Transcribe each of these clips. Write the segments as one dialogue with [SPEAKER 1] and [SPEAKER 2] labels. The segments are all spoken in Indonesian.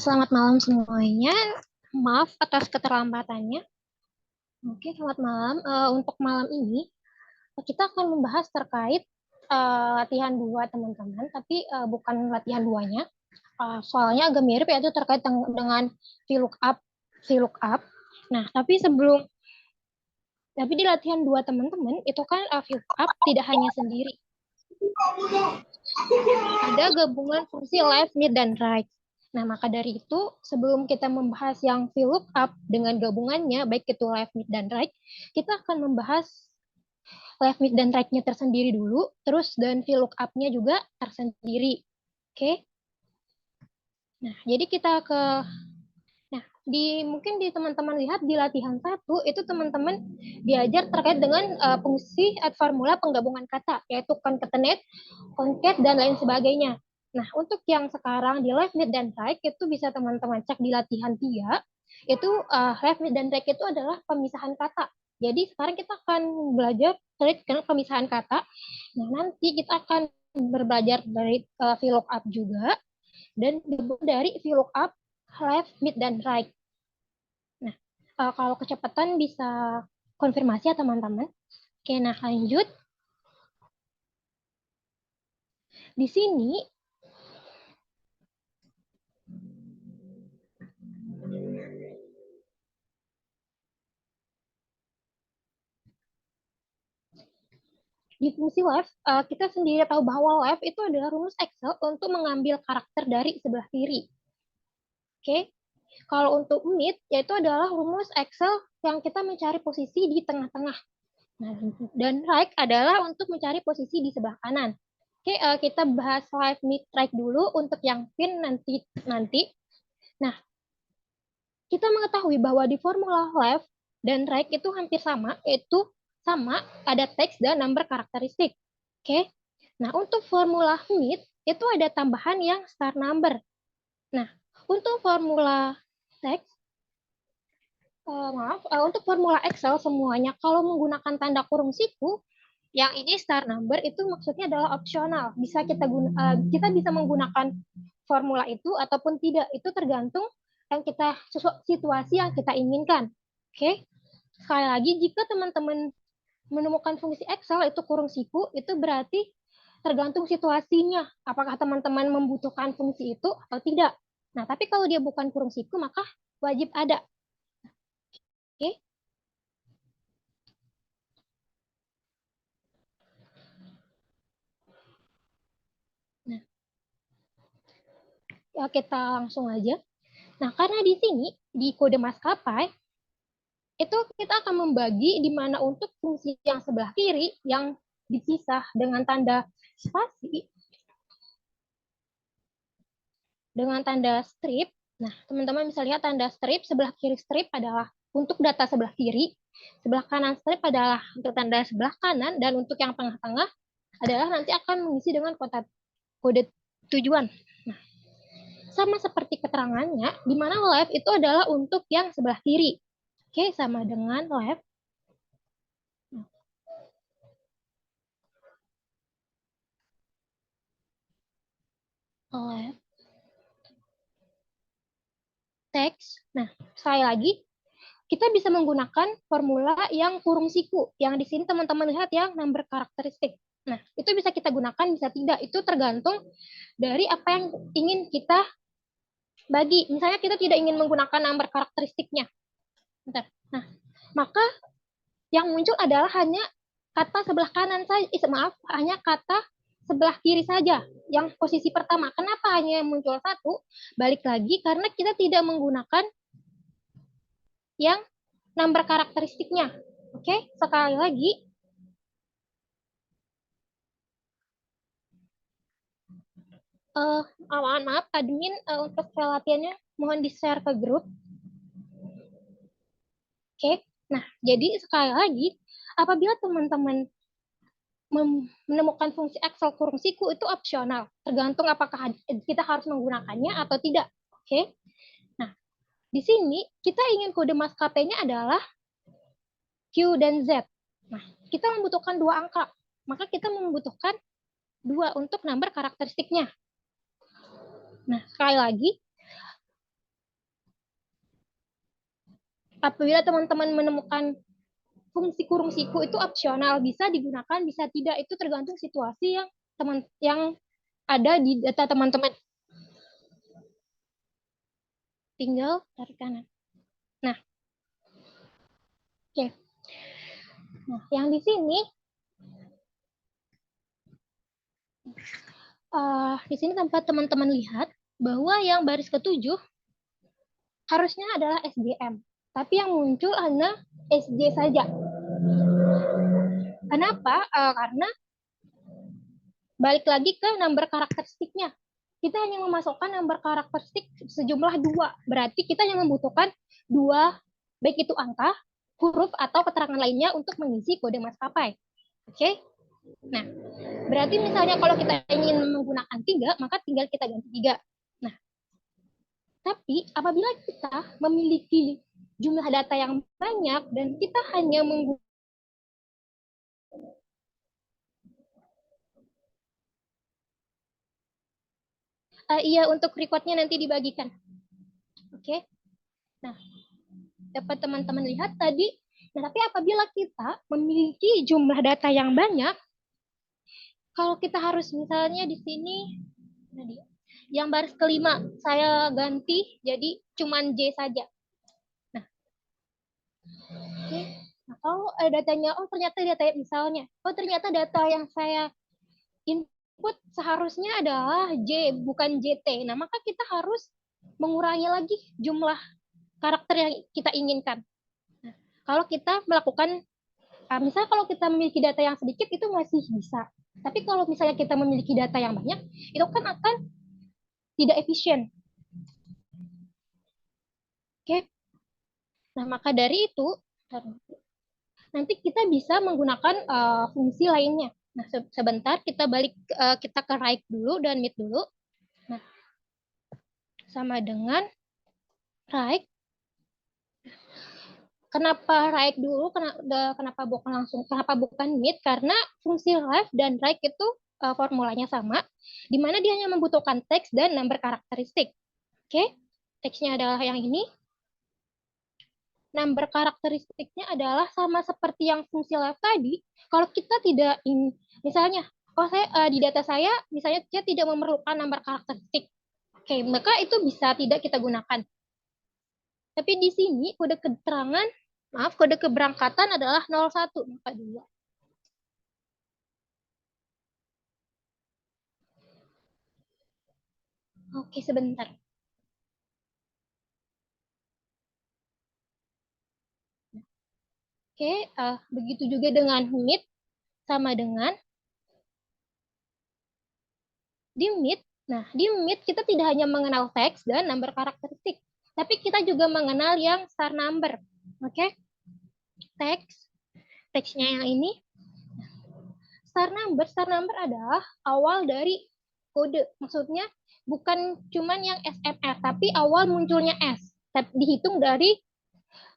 [SPEAKER 1] Selamat malam semuanya. Maaf atas keterlambatannya. Selamat malam. Untuk malam ini, kita akan membahas terkait latihan dua teman-teman, tapi bukan latihan duanya. Soalnya agak mirip, yaitu terkait dengan VLOOKUP. VLOOKUP. Nah, tapi di latihan dua teman-teman, itu kan VLOOKUP tidak hanya sendiri. Ada gabungan fungsi left, mid, dan right. Nah, maka dari itu, sebelum kita membahas yang VLOOKUP dengan gabungannya, baik itu left, mid, dan right, kita akan membahas left, mid, dan right-nya tersendiri dulu, terus dan VLOOKUP-nya juga tersendiri. Oke? Nah, jadi kita ke... Nah, mungkin di teman-teman lihat di latihan 1, itu teman-teman diajar terkait dengan fungsi formula penggabungan kata, yaitu concatenate, concat, dan lain sebagainya. Nah, untuk yang sekarang di left, mid, dan right, itu bisa teman-teman cek di latihan 3, itu left, mid, dan right itu adalah pemisahan kata. Jadi sekarang kita akan belajar terkait dengan pemisahan kata. Nah, nanti kita akan belajar dari VLOOKUP juga, dan dari VLOOKUP left, mid, dan right. Nah, kalau kecepatan bisa konfirmasi ya teman-teman. Oke, nah lanjut. Di sini di fungsi left, kita sendiri tahu bahwa left itu adalah rumus Excel untuk mengambil karakter dari sebelah kiri. Oke, kalau untuk mid, yaitu adalah rumus Excel yang kita mencari posisi di tengah-tengah. Nah, dan right adalah untuk mencari posisi di sebelah kanan. Oke, kita bahas left, mid, right dulu untuk yang pin nanti. Nah, kita mengetahui bahwa di formula left dan right itu hampir sama, yaitu sama ada teks dan number karakteristik. Oke. Nah, untuk formula mid itu ada tambahan yang star number. Nah, untuk formula teks untuk formula Excel semuanya kalau menggunakan tanda kurung siku, yang ini star number itu maksudnya adalah opsional. Kita bisa menggunakan formula itu ataupun tidak. Itu tergantung yang situasi yang kita inginkan. Oke. Sekali lagi, jika teman-teman menemukan fungsi Excel itu kurung siku, itu berarti tergantung situasinya. Apakah teman-teman membutuhkan fungsi itu atau tidak. Nah, tapi kalau dia bukan kurung siku, maka wajib ada. Oke. Nah, ya kita langsung aja. Nah, karena di sini, di kode maskapai, itu kita akan membagi di mana untuk fungsi yang sebelah kiri yang dipisah dengan tanda spasi dengan tanda strip. Nah, teman-teman bisa lihat tanda strip, sebelah kiri strip adalah untuk data sebelah kiri, sebelah kanan strip adalah untuk tanda sebelah kanan, dan untuk yang tengah-tengah adalah nanti akan mengisi dengan kode tujuan. Nah, sama seperti keterangannya, di mana left itu adalah untuk yang sebelah kiri. Oke, sama dengan left. Left. Teks. Nah, sekali lagi, kita bisa menggunakan formula yang kurung siku. Yang di sini teman-teman lihat yang number karakteristik. Nah, itu bisa kita gunakan, bisa tidak. Itu tergantung dari apa yang ingin kita bagi. Misalnya kita tidak ingin menggunakan number karakteristiknya. Bentar. Nah, maka yang muncul adalah hanya kata sebelah kanan saja. Hanya kata sebelah kiri saja yang posisi pertama. Kenapa hanya muncul satu? Balik lagi karena kita tidak menggunakan yang number karakteristiknya. Oke, sekali lagi. Maaf, admin untuk latihannya mohon di-share ke grup. Oke, nah jadi sekali lagi, apabila teman-teman menemukan fungsi Excel kurung siku itu opsional, tergantung apakah kita harus menggunakannya atau tidak. Oke, nah di sini kita ingin kode maskapainya adalah Q dan Z. Nah, kita membutuhkan 2 angka, maka kita membutuhkan 2 untuk number karakteristiknya. Nah, sekali lagi, apabila teman-teman menemukan fungsi kurung siku itu opsional, bisa digunakan, bisa tidak, itu tergantung situasi yang ada di data teman-teman. Tinggal tarik kanan. Nah, oke. Nah, yang di sini di sini tempat teman-teman lihat bahwa yang baris ketujuh harusnya adalah SJM, tapi yang muncul hanya SJ saja. Kenapa? Karena balik lagi ke number karakteristiknya. Kita hanya memasukkan number karakteristik sejumlah 2. Berarti kita hanya membutuhkan 2, baik itu angka, huruf, atau keterangan lainnya untuk mengisi kode maskapai. Oke? Nah, berarti misalnya kalau kita ingin menggunakan 3, maka tinggal kita ganti 3. Nah, tapi apabila kita memiliki jumlah data yang banyak dan kita hanya menggunakan iya, untuk recordnya nanti dibagikan. Oke. Nah, dapat teman-teman lihat tadi. Nah, tapi apabila kita memiliki jumlah data yang banyak, kalau kita harus misalnya di sini, yang baris kelima saya ganti jadi cuman J saja. Nah, oke. Nah, kalau datanya, ternyata data misalnya, ternyata data yang saya input seharusnya adalah J, bukan JT. Nah, maka kita harus mengurangi lagi jumlah karakter yang kita inginkan. Nah, kalau kita melakukan, misalnya kalau kita memiliki data yang sedikit itu masih bisa. Tapi kalau misalnya kita memiliki data yang banyak, itu kan akan tidak efisien. Oke. Nah, maka dari itu, nanti kita bisa menggunakan fungsi lainnya. Nah, sebentar kita balik, kita ke right dulu dan mid dulu. Nah, sama dengan right. Kenapa right dulu? Kenapa bukan mid? Karena fungsi left dan right itu formulanya sama, di mana dia hanya membutuhkan teks dan number karakteristik. Oke, teksnya adalah yang ini. Number karakteristiknya adalah sama seperti yang fungsi left tadi. Kalau kita tidak misalnya, di data saya, misalnya saya tidak memerlukan number karakteristik. Oke, maka itu bisa tidak kita gunakan. Tapi di sini kode keberangkatan adalah 01, maka 2. Oke, sebentar. Oke, begitu juga dengan mid, sama dengan di mid. Nah, di mid kita tidak hanya mengenal teks dan number karakteristik, tapi kita juga mengenal yang star number. Oke, teksnya yang ini. Star number adalah awal dari kode. Maksudnya bukan cuman yang SMR, tapi awal munculnya S. Tapi dihitung dari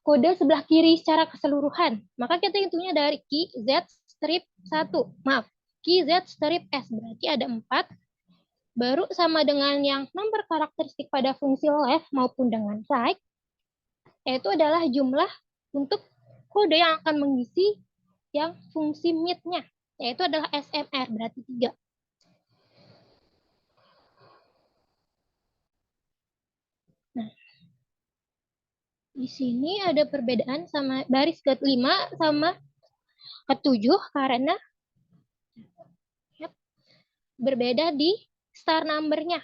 [SPEAKER 1] kode sebelah kiri secara keseluruhan. Maka kita hitungnya dari key Z strip 1. Maaf, key Z strip S. Berarti ada 4. Baru sama dengan yang nomor karakteristik pada fungsi left maupun dengan right, yaitu adalah jumlah untuk kode yang akan mengisi yang fungsi mid-nya, yaitu adalah SMR, berarti 3. Nah, di sini ada perbedaan sama baris ke-5 sama ke-7 karena berbeda di star number-nya.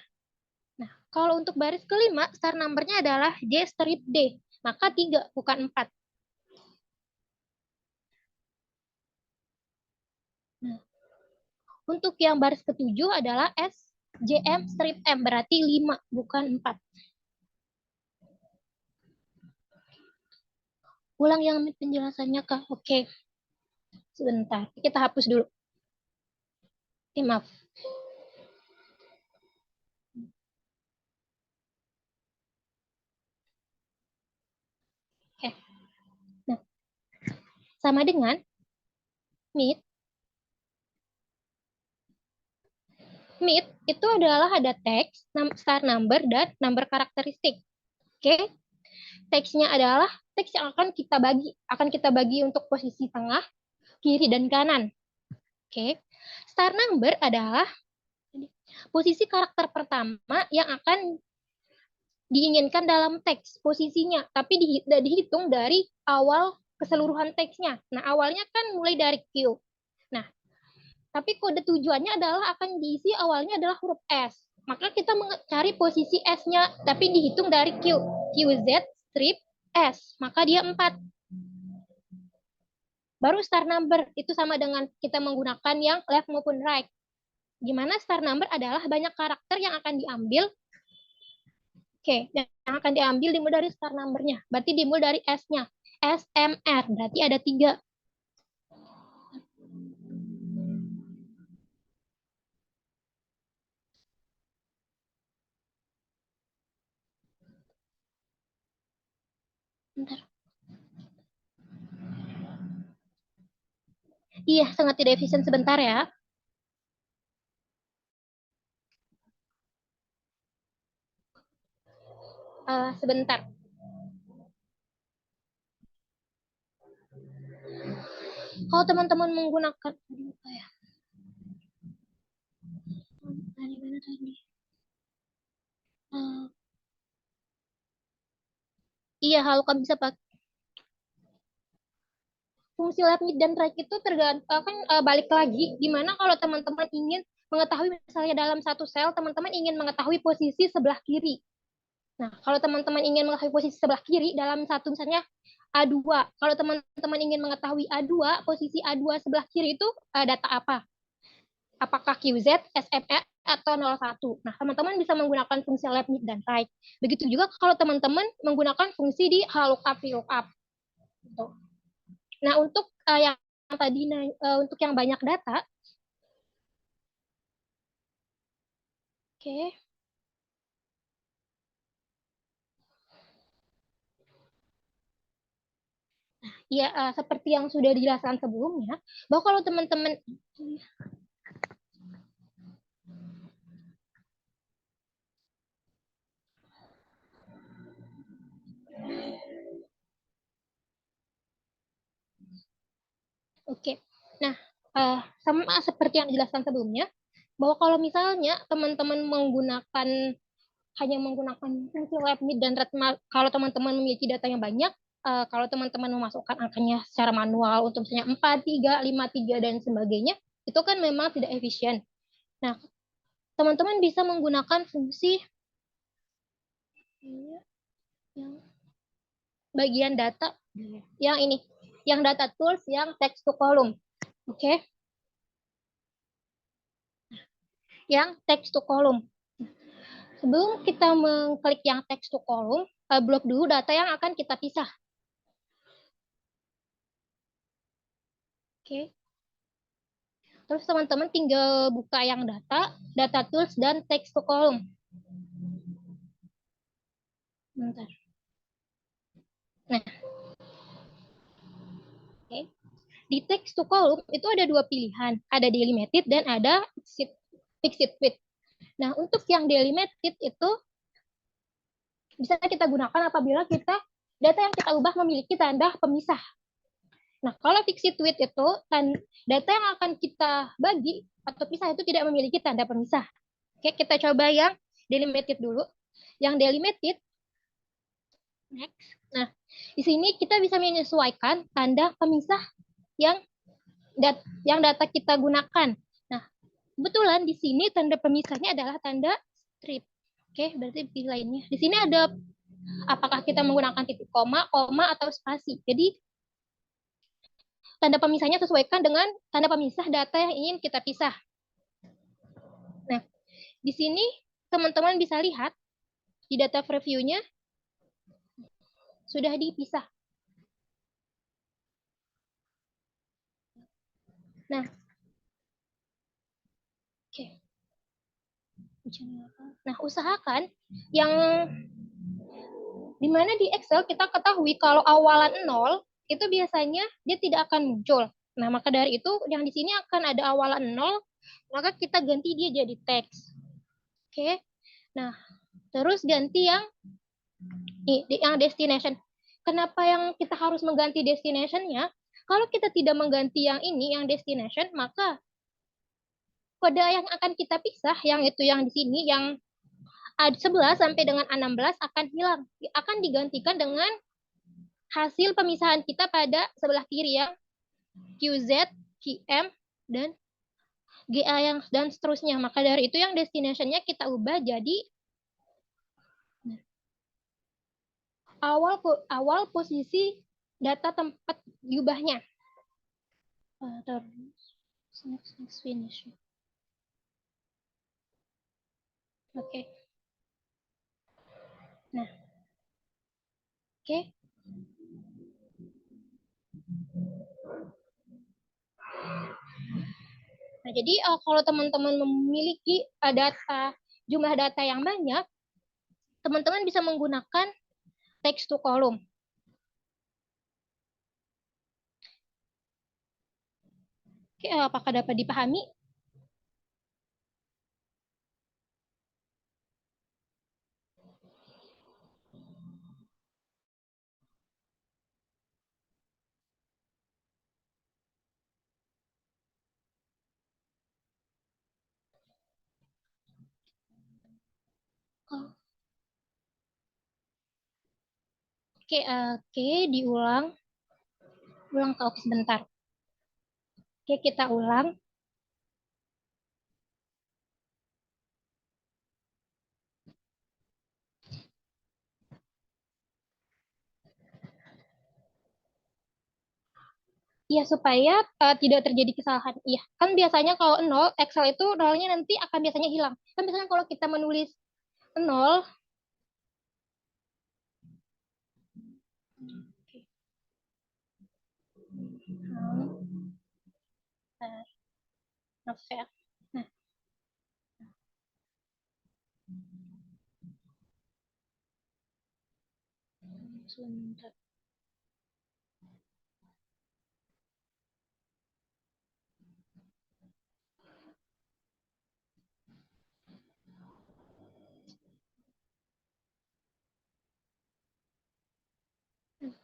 [SPEAKER 1] Nah, kalau untuk baris ke-5, star number-nya adalah J strip D. Maka 3, bukan 4. Nah, untuk yang baris ke-7 adalah SJM strip M. Berarti 5, bukan 4. Ulang yang penjelasannya, Kak. Oke. Sebentar. Kita hapus dulu. Maaf. Oke. Nah, sama dengan mid Mid itu adalah ada teks, star number, dan number karakteristik. Oke, teksnya adalah teks yang akan kita bagi untuk posisi tengah, kiri, dan kanan. Oke, star number adalah posisi karakter pertama yang akan diinginkan dalam teks posisinya, tapi dihitung dari awal keseluruhan teksnya. Nah, awalnya kan mulai dari Q. Nah, tapi kode tujuannya adalah akan diisi awalnya adalah huruf S. Maka kita mencari posisi S-nya, tapi dihitung dari Q. QZ strip S, maka dia 4. Baru star number, itu sama dengan kita menggunakan yang left maupun right. Gimana star number adalah banyak karakter yang akan diambil. Oke, yang akan diambil dimulai dari star number-nya. Berarti dimulai dari S-nya. SMR, berarti ada 3. Bentar. Iya, sangat tidak efisien, sebentar ya. Sebentar. Kalau teman-teman menggunakan mana tadi? Iya, halo, kamu bisa pakai fungsi left mid dan right itu tergantung kan, balik lagi gimana kalau teman-teman ingin mengetahui misalnya dalam satu sel teman-teman ingin mengetahui posisi sebelah kiri. Nah, kalau teman-teman ingin mengetahui posisi sebelah kiri dalam satu misalnya A2, kalau teman-teman ingin mengetahui A2, posisi A2 sebelah kiri itu data apa? Apakah QZ, SME, atau 01? Nah, teman-teman bisa menggunakan fungsi left mid dan right. Begitu juga kalau teman-teman menggunakan fungsi di lookup, VLOOKUP. Gitu. Nah, untuk yang tadi untuk yang banyak data, oke, okay. Ya seperti yang sudah dijelaskan sebelumnya, bahwa kalau teman-teman oke, okay. Nah sama seperti yang dijelaskan sebelumnya, bahwa kalau misalnya teman-teman hanya menggunakan fungsi left mid dan red, kalau teman-teman memiliki data yang banyak, kalau teman-teman memasukkan angkanya secara manual untuk misalnya 4, 3, 5, 3, dan sebagainya, itu kan memang tidak efisien. Nah, teman-teman bisa menggunakan fungsi yang bagian data yang ini, yang data tools, yang text to column. Oke, okay? Yang text to column. Sebelum kita mengklik yang text to column, blok dulu data yang akan kita pisah. Oke. Okay. Terus teman-teman tinggal buka yang data tools, dan text to column. Bentar. Nah, oke. Okay. Di text to column itu ada 2 pilihan, ada delimited dan ada fixed width. Nah, untuk yang delimited itu bisa kita gunakan apabila data yang kita ubah memiliki tanda pemisah. Nah, kalau fixed width itu data yang akan kita bagi atau pisah itu tidak memiliki tanda pemisah. Oke, kita coba yang delimited dulu. Yang delimited, next. Nah, di sini kita bisa menyesuaikan tanda pemisah yang data kita gunakan. Nah, kebetulan di sini tanda pemisahnya adalah tanda strip. Oke, berarti pilih lainnya. Di sini ada apakah kita menggunakan titik koma, atau spasi. Jadi tanda pemisahnya sesuaikan dengan tanda pemisah data yang ingin kita pisah. Nah, di sini teman-teman bisa lihat di data preview-nya sudah dipisah. Nah, oke. Nah, usahakan yang dimana di Excel kita ketahui kalau awalan 0 itu biasanya dia tidak akan muncul. Nah, maka dari itu yang di sini akan ada awalan 0 maka kita ganti dia jadi teks. Oke. Nah, terus ganti yang destination. Kenapa yang kita harus mengganti destination-nya? Kalau kita tidak mengganti yang ini, yang destination, maka kode yang akan kita pisah, yang itu yang di sini, yang A11 sampai dengan A16 akan hilang. Akan digantikan dengan hasil pemisahan kita pada sebelah kiri yang QZ, QM, dan GA yang dan seterusnya. Maka dari itu yang destination-nya kita ubah jadi awal posisi data tempat diubahnya. Next finish. Oke. Nah, oke. Nah, jadi kalau teman-teman memiliki jumlah data yang banyak, teman-teman bisa menggunakan text to column. Oke, apakah dapat dipahami? Oke, diulang. Ulang oke sebentar. Oke, kita ulang. Iya, supaya tidak terjadi kesalahan. Iya, kan biasanya kalau 0, Excel itu nolnya nanti akan biasanya hilang. Kan biasanya kalau kita menulis 0, maaf ya. Nah, sebentar.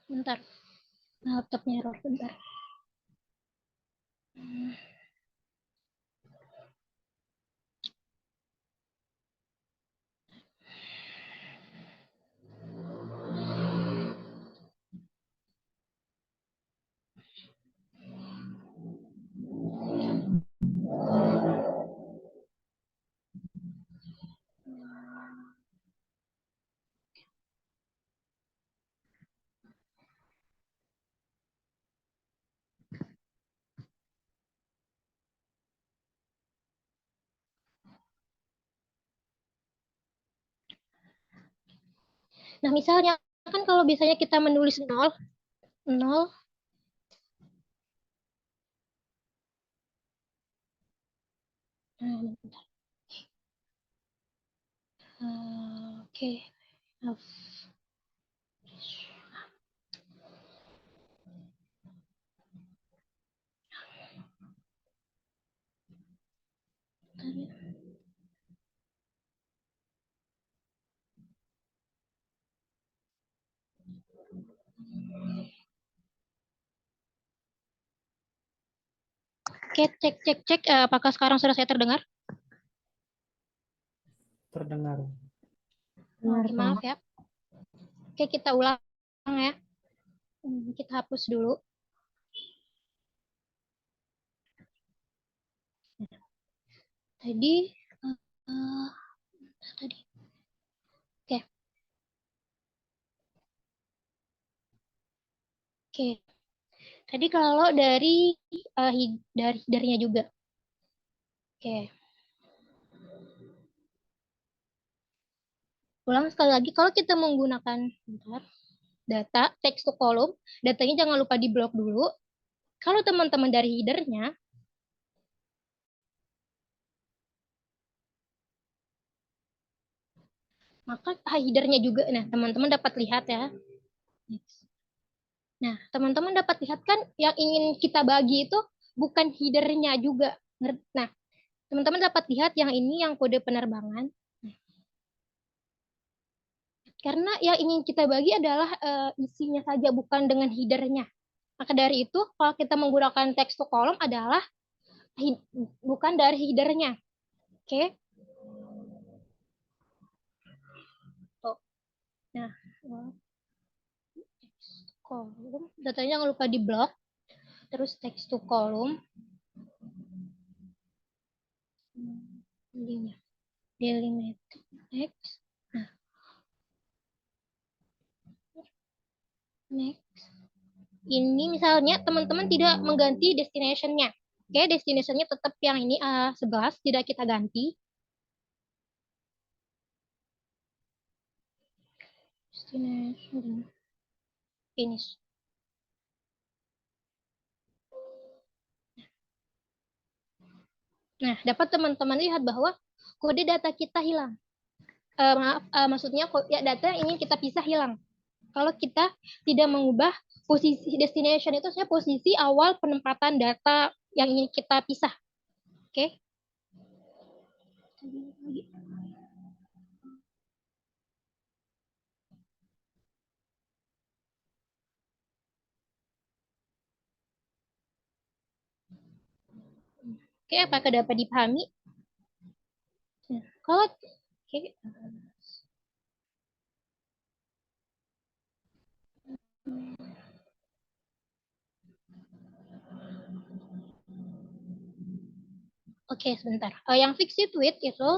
[SPEAKER 1] Bentar. Laptopnya error, bentar. Nah, misalnya kan kalau biasanya kita menulis 0, 0, oke. Oke, cek. Apakah sekarang sudah saya terdengar?
[SPEAKER 2] Terdengar.
[SPEAKER 1] Oke, maaf ya. Oke, kita ulang ya. Kita hapus dulu. Tadi, tadi. Oke. Oke. Tadi kalau dari headernya juga. Oke. Ulang sekali lagi, kalau kita menggunakan data text to column, datanya jangan lupa di blok dulu. Kalau teman-teman dari headernya, maka headernya juga, nah teman-teman dapat lihat ya. Nah, teman-teman dapat lihat kan yang ingin kita bagi itu bukan headernya juga. Nah, Teman-teman dapat lihat yang ini yang kode penerbangan. Karena yang ingin kita bagi adalah isinya saja, bukan dengan headernya. Maka dari itu, kalau kita menggunakan text to column adalah bukan dari headernya. Oke. Tuh. Nah, text to column. Datanya jangan lupa di blok. Terus text to column. Delimited text. Nah, next. Ini misalnya teman-teman tidak mengganti destination-nya. Oke, destination-nya tetap yang ini 11, tidak kita ganti. Destination finish. Nah, dapat teman-teman lihat bahwa kode data kita hilang. Maksudnya ya, data yang ingin kita pisah hilang. Kalau kita tidak mengubah posisi destination itu sebenarnya posisi awal penempatan data yang ingin kita pisah. Oke. Oke, apakah dapat dipahami? Nah, kalau oke. Oke, sebentar. Yang fixed width itu,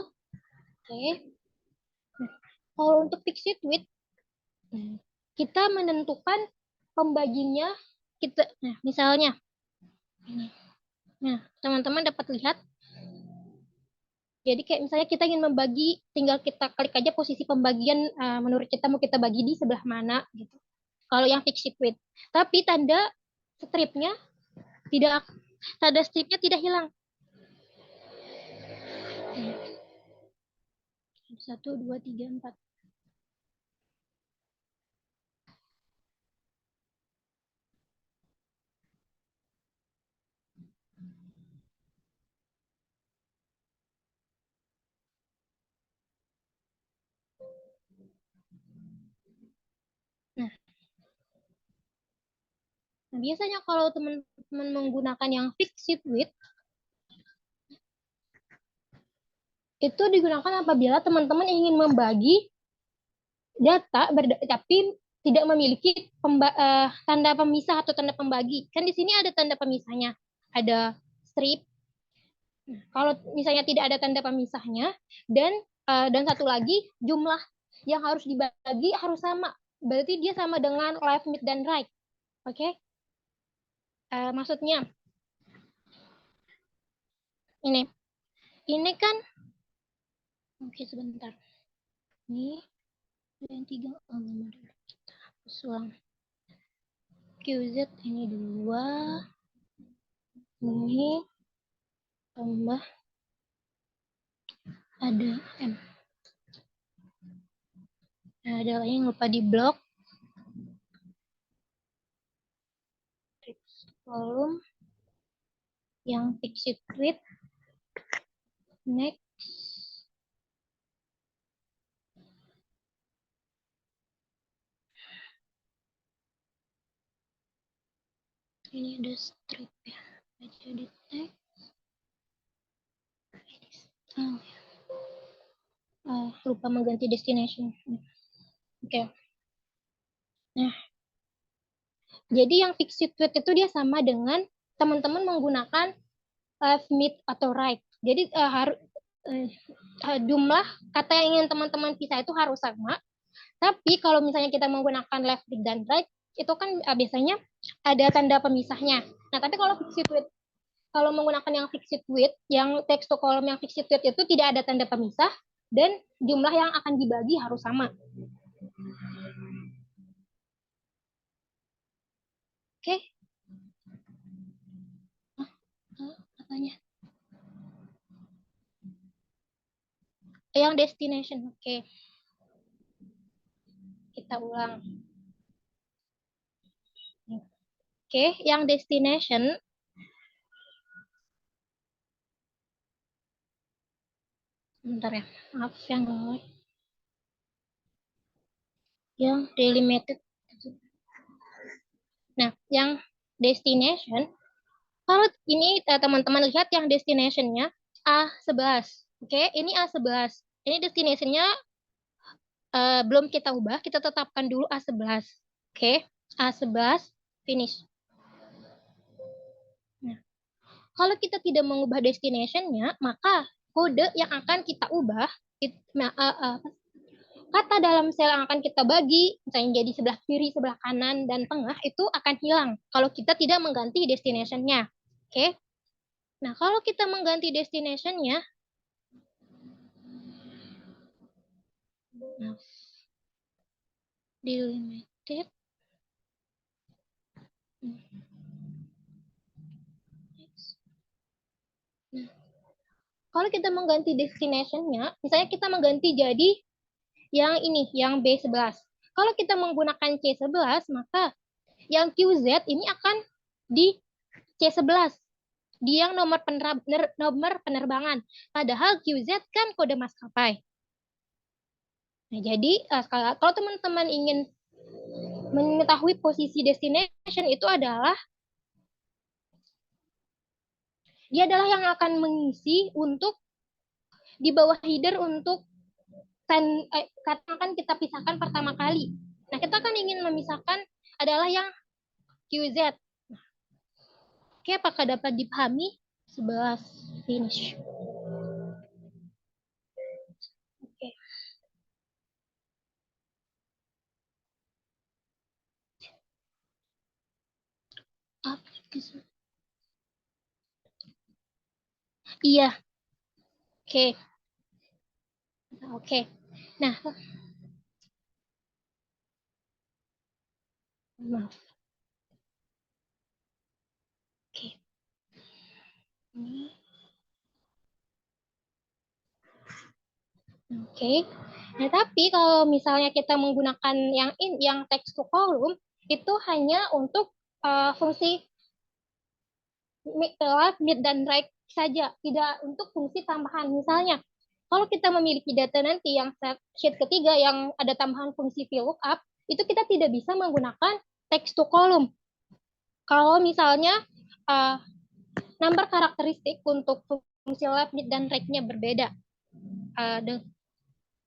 [SPEAKER 1] oke. Kalau untuk fixed width, kita menentukan pembaginya kita. Nah, misalnya, ini. Nah, teman-teman dapat lihat. Jadi kayak misalnya kita ingin membagi, tinggal kita klik aja posisi pembagian menurut kita mau kita bagi di sebelah mana gitu. Kalau yang fixed width. Tapi stripnya tidak tanda stripnya tidak hilang. Satu, dua, tiga, empat. Nah, biasanya kalau teman-teman menggunakan yang fixed width, itu digunakan apabila teman-teman ingin membagi data tapi tidak memiliki tanda pemisah atau tanda pembagi. Kan di sini ada tanda pemisahnya, ada strip. Nah, kalau misalnya tidak ada tanda pemisahnya dan satu lagi jumlah yang harus dibagi harus sama. Berarti dia sama dengan left, mid, dan right. Oke? Okay? Maksudnya ini kan oke sebentar. Ini yang tiga kita hapus ulang. QZ ini 2, ini tambah ada M. Nah, ada lagi yang lupa di blok. Kolom yang fixed width. Next. Ini ada strip ya. Jadi text. Lupa mengganti destination. Oke. Nah, jadi yang fixed width itu dia sama dengan teman-teman menggunakan left, mid, atau right. Jadi harus jumlah kata yang ingin teman-teman pisah itu harus sama. Tapi kalau misalnya kita menggunakan left, mid, dan right, itu kan biasanya ada tanda pemisahnya. Nah, tapi kalau fixed width, kalau menggunakan yang fixed width, yang text to column yang fixed width itu tidak ada tanda pemisah dan jumlah yang akan dibagi harus sama. Oke. Apanya? Yang destination. Oke. Kita ulang. Oke, yang destination Bentar ya, maaf yang delimited. Nah, yang destination, kalau ini teman-teman lihat yang destination-nya A11. Oke, ini A11. Ini destination-nya belum kita ubah, kita tetapkan dulu A11. Oke, A11 finish. Nah, kalau kita tidak mengubah destination-nya, maka kode yang akan kita ubah, kata dalam sel yang akan kita bagi, misalnya jadi sebelah kiri, sebelah kanan, dan tengah, itu akan hilang kalau kita tidak mengganti destination-nya. Oke? Nah, kalau kita mengganti destination-nya, nah, delimited, nah, kalau kita mengganti destination-nya, misalnya kita mengganti jadi yang ini, yang B11. Kalau kita menggunakan C11, maka yang QZ ini akan di C11. Di yang nomor penerbangan. Padahal QZ kan kode maskapai. Nah, jadi kalau teman-teman ingin mengetahui posisi destination itu adalah dia adalah yang akan mengisi untuk di bawah header untuk katakan kita pisahkan pertama kali. Nah, kita kan ingin memisahkan adalah yang QZ. Oke, apakah dapat dipahami? 11 finish. Oke. Iya. Oke. Oke. Nah, maaf. Oke. Ini. Oke. Nah, tapi kalau misalnya kita menggunakan yang text to column itu hanya untuk fungsi left, mid, dan right saja, tidak untuk fungsi tambahan. Misalnya, kalau kita memiliki data nanti yang sheet ketiga yang ada tambahan fungsi VLOOKUP, itu kita tidak bisa menggunakan text to column. Kalau misalnya number karakteristik untuk fungsi left, mid, dan right-nya berbeda.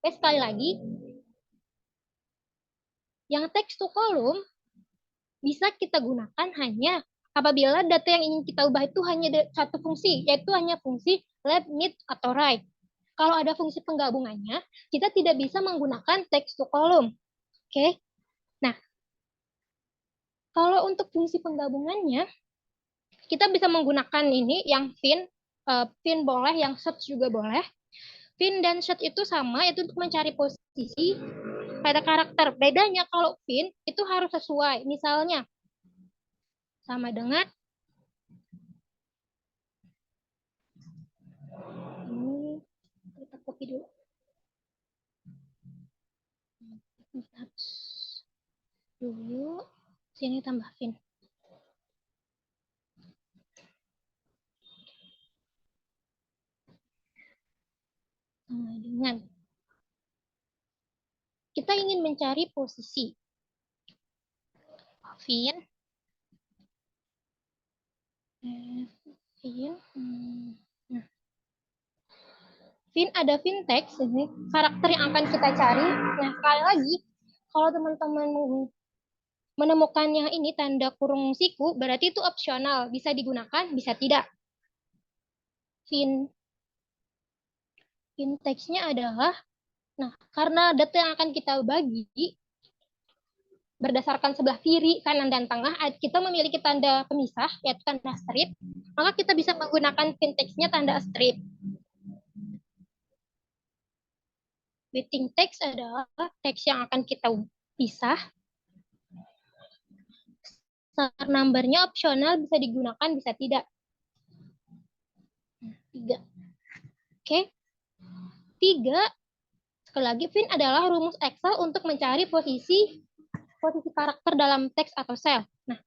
[SPEAKER 1] Sekali lagi, yang text to column bisa kita gunakan hanya apabila data yang ingin kita ubah itu hanya satu fungsi, yaitu hanya fungsi left, mid, atau right. Kalau ada fungsi penggabungannya, kita tidak bisa menggunakan text to column. Oke. Nah, kalau untuk fungsi penggabungannya, kita bisa menggunakan ini yang fin boleh, yang search juga boleh. Fin dan search itu sama, itu untuk mencari posisi pada karakter. Bedanya kalau fin itu harus sesuai. Misalnya sama dengan ini, kita copy dulu. Dulu sini tambah fin. Sama dengan kita ingin mencari posisi fin nah, fin ada fin text ini karakter yang akan kita cari. Nah, sekali lagi kalau teman-teman menemukan yang ini tanda kurung siku berarti itu opsional, bisa digunakan bisa tidak. Fin text-nya adalah, nah, karena data yang akan kita bagi berdasarkan sebelah kiri, kanan, dan tengah, kita memiliki tanda pemisah, yaitu tanda strip, maka kita bisa menggunakan fin text-nya tanda strip. Waiting text adalah teks yang akan kita pisah. Star number-nya opsional, bisa digunakan, bisa tidak. 3. Oke. 3, sekali lagi, fin adalah rumus Excel untuk mencari posisi karakter dalam teks atau sel. Nah,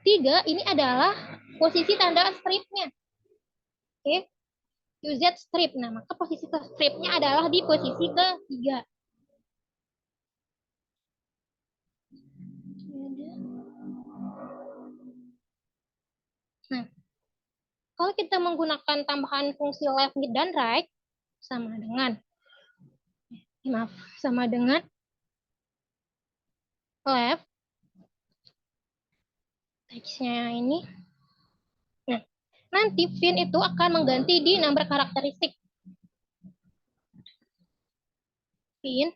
[SPEAKER 1] 3 ini adalah posisi tanda strip-nya. Oke. QZ strip. Nah, maka posisi stripnya adalah di posisi ketiga. Nah, kalau kita menggunakan tambahan fungsi left, mid, dan right, sama dengan left, teksnya ini. Nah, nanti fin itu akan mengganti di number karakteristik. Fin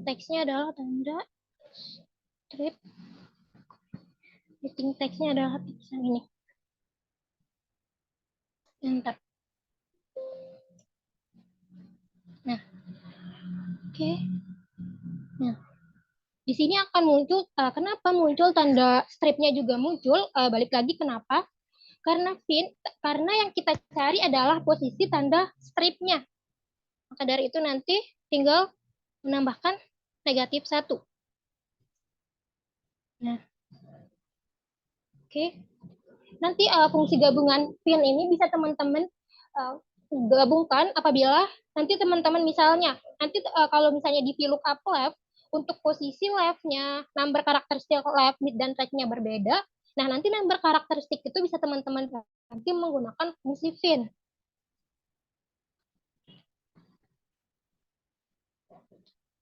[SPEAKER 1] teksnya adalah tanda strip. Fin teksnya adalah teks yang ini. Enter. Nah, oke. Nah, di sini akan muncul, kenapa muncul tanda stripnya juga muncul? Balik lagi kenapa? Karena yang kita cari adalah posisi tanda stripnya. Maka dari itu nanti tinggal menambahkan -1. Nah, oke. Nanti fungsi gabungan fin ini bisa teman-teman gabungkan apabila nanti teman-teman misalnya, nanti kalau misalnya di VLOOKUP left, untuk posisi left-nya, number karakteristik left, mid, dan right-nya berbeda, nah nanti number karakteristik itu bisa teman-teman nanti menggunakan fungsi fin.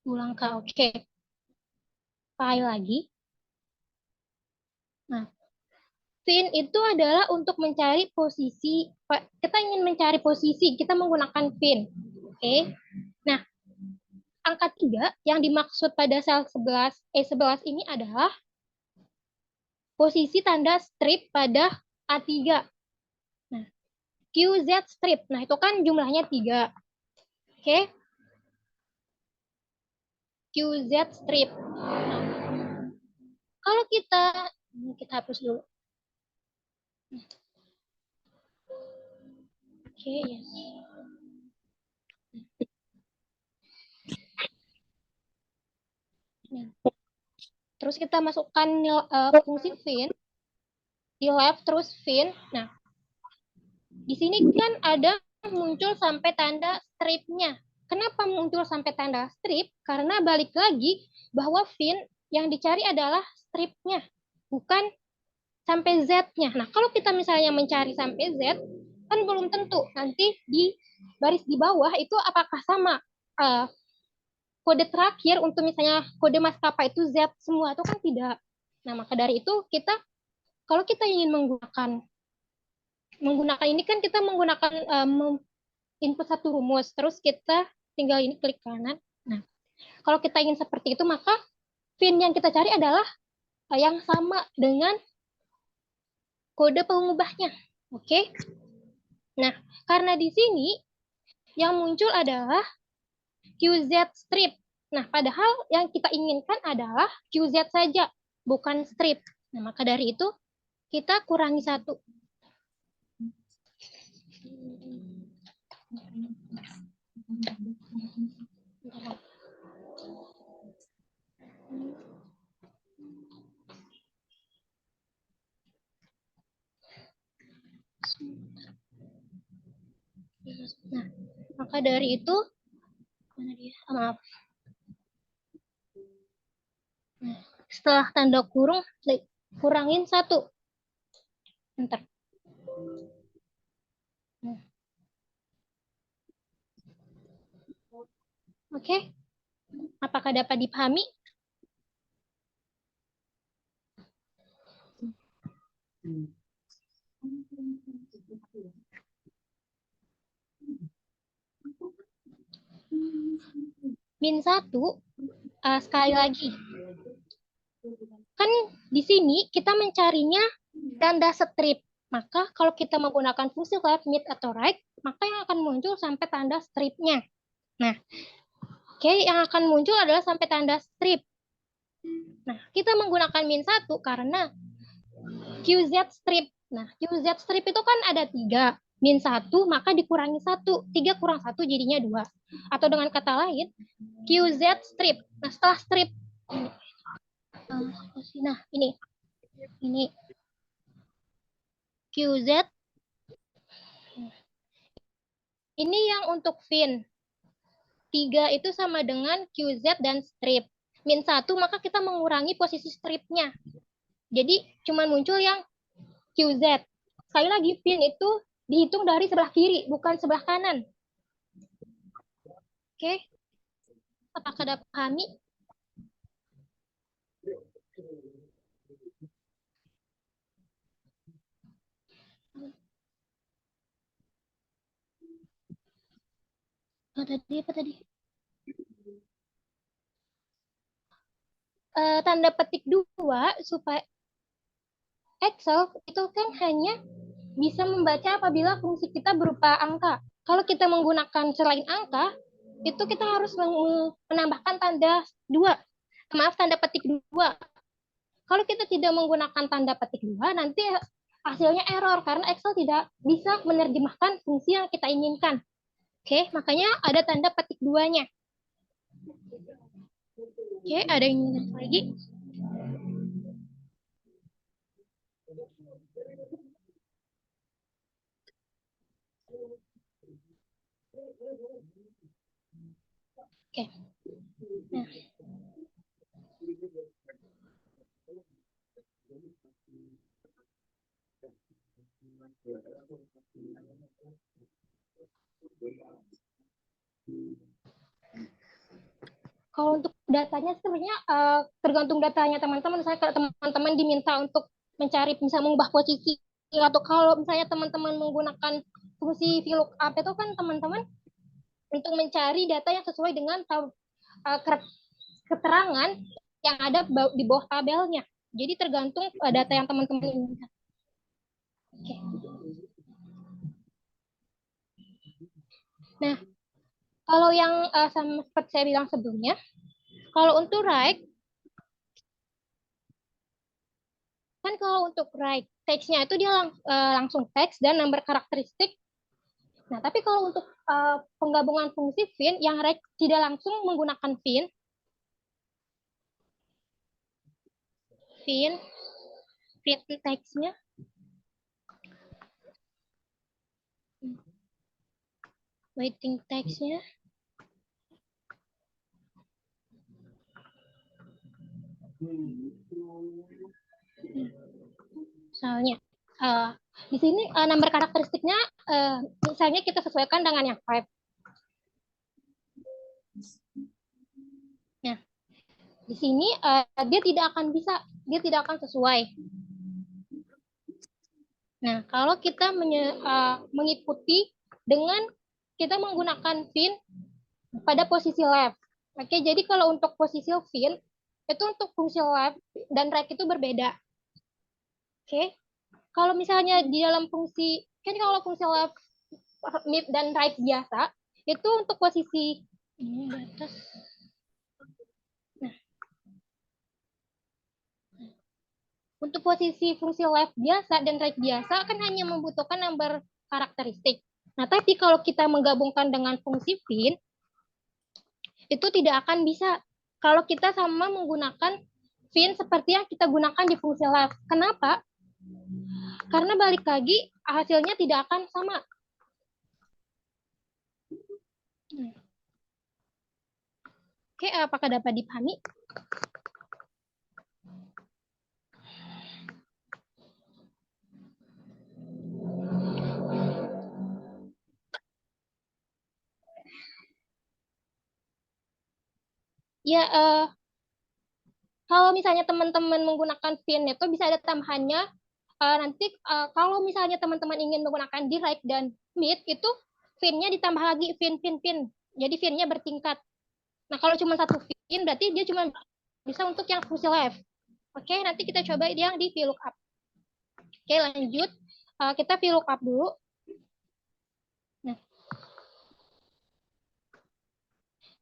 [SPEAKER 1] Ulang ke, oke. File lagi. Nah, fin itu adalah untuk mencari posisi, kita ingin mencari posisi, kita menggunakan fin. Oke. Nah, angka 3 yang dimaksud pada sel 11, E11 ini adalah posisi tanda strip pada A3. Nah, QZ strip. Nah, itu kan jumlahnya 3. Oke. QZ strip. Nah, kalau kita hapus dulu. Oke, yes. Terus kita masukkan fungsi fin di left terus fin. Nah, di sini kan ada muncul sampai tanda stripnya. Kenapa muncul sampai tanda strip? Karena balik lagi bahwa fin yang dicari adalah stripnya, bukan sampai Z-nya. Nah, kalau kita misalnya mencari sampai Z, kan belum tentu nanti di baris di bawah itu apakah sama kode terakhir untuk misalnya kode maskapai itu Z semua, itu kan tidak. Nah, maka dari itu kita, kalau kita ingin menggunakan ini kan kita menggunakan input satu rumus, terus kita tinggal ini klik kanan. Nah, kalau kita ingin seperti itu, maka fin yang kita cari adalah yang sama dengan kode pengubahnya. Oke. Nah, karena di sini yang muncul adalah QZ strip. Nah, padahal yang kita inginkan adalah QZ saja, bukan strip. Nah, maka dari itu kita kurangi 1. Nah, maka dari itu, maaf. Nah, setelah tanda kurung, kurangin 1. Enter. Nah. Oke. Apakah dapat dipahami? -1, sekali lagi. Kan di sini kita mencarinya tanda strip. Maka kalau kita menggunakan fungsi left, mid, atau right, maka yang akan muncul sampai tanda stripnya. Nah, oke, yang akan muncul adalah sampai tanda strip. Nah, kita menggunakan -1 karena QZ strip. Nah, QZ strip itu kan ada 3. -1, maka dikurangi 1. 3 kurang 1 jadinya 2. Atau dengan kata lain, QZ strip. Nah, setelah strip, nah, ini QZ Ini yang untuk fin. 3 itu sama dengan QZ dan strip. Min 1, maka kita mengurangi posisi stripnya. Jadi cuma muncul yang QZ. Sekali lagi, fin itu dihitung dari sebelah kiri, bukan sebelah kanan. Oke? Apakah dapat pahami? Tadi apa tadi? Tanda petik 2 supaya Excel itu kan hanya bisa membaca apabila fungsi kita berupa angka. Kalau kita menggunakan selain angka, itu kita harus menambahkan tanda 2. Maaf, tanda petik 2. Kalau kita tidak menggunakan tanda petik 2, nanti hasilnya error karena Excel tidak bisa menerjemahkan fungsi yang kita inginkan. Oke, makanya ada tanda petik 2-nya. Oke, ada yang ingin lagi? Oke. Nah. Kalau untuk datanya sebenarnya tergantung datanya teman-teman. Misalnya kalau teman-teman diminta untuk mencari, bisa mengubah posisi, atau kalau misalnya teman-teman menggunakan fungsi VLOOKUP itu kan teman-teman untuk mencari data yang sesuai dengan keterangan yang ada di bawah tabelnya. Jadi tergantung data yang teman-teman inginkan. Oke. Nah, kalau yang sama seperti saya bilang sebelumnya, kalau untuk write, kan kalau untuk write text-nya itu dia langsung teks dan nomor karakteristik. Nah, tapi kalau untuk penggabungan fungsi fin yang write tidak langsung menggunakan fin text-nya waiting text-nya misalnya di sini nomor karakteristiknya misalnya kita sesuaikan dengan yang 5. Nah, di sini dia tidak akan sesuai. Nah, kalau kita mengikuti dengan kita menggunakan fin pada posisi left. Oke, jadi kalau untuk posisi fin itu untuk fungsi left dan right itu berbeda. Oke. Kalau misalnya di dalam fungsi, kan kalau fungsi left, mid, dan right biasa, itu untuk posisi ini batas. Nah, untuk posisi fungsi left biasa dan right biasa kan hanya membutuhkan nomor karakteristik. Nah, tapi kalau kita menggabungkan dengan fungsi fin, itu tidak akan bisa kalau kita sama menggunakan fin seperti yang kita gunakan di fungsi left. Kenapa? Karena balik lagi hasilnya tidak akan sama. Oke, apakah dapat dipahami? Ya, kalau misalnya teman-teman menggunakan fin itu bisa ada tambahannya. Nanti kalau misalnya teman-teman ingin menggunakan di right dan mid itu fin-nya ditambah lagi fin. Jadi fin-nya bertingkat. Nah, kalau cuma satu fin berarti dia cuma bisa untuk yang fungsi left. Oke, nanti kita coba yang di VLOOKUP. Oke, lanjut. Kita VLOOKUP dulu.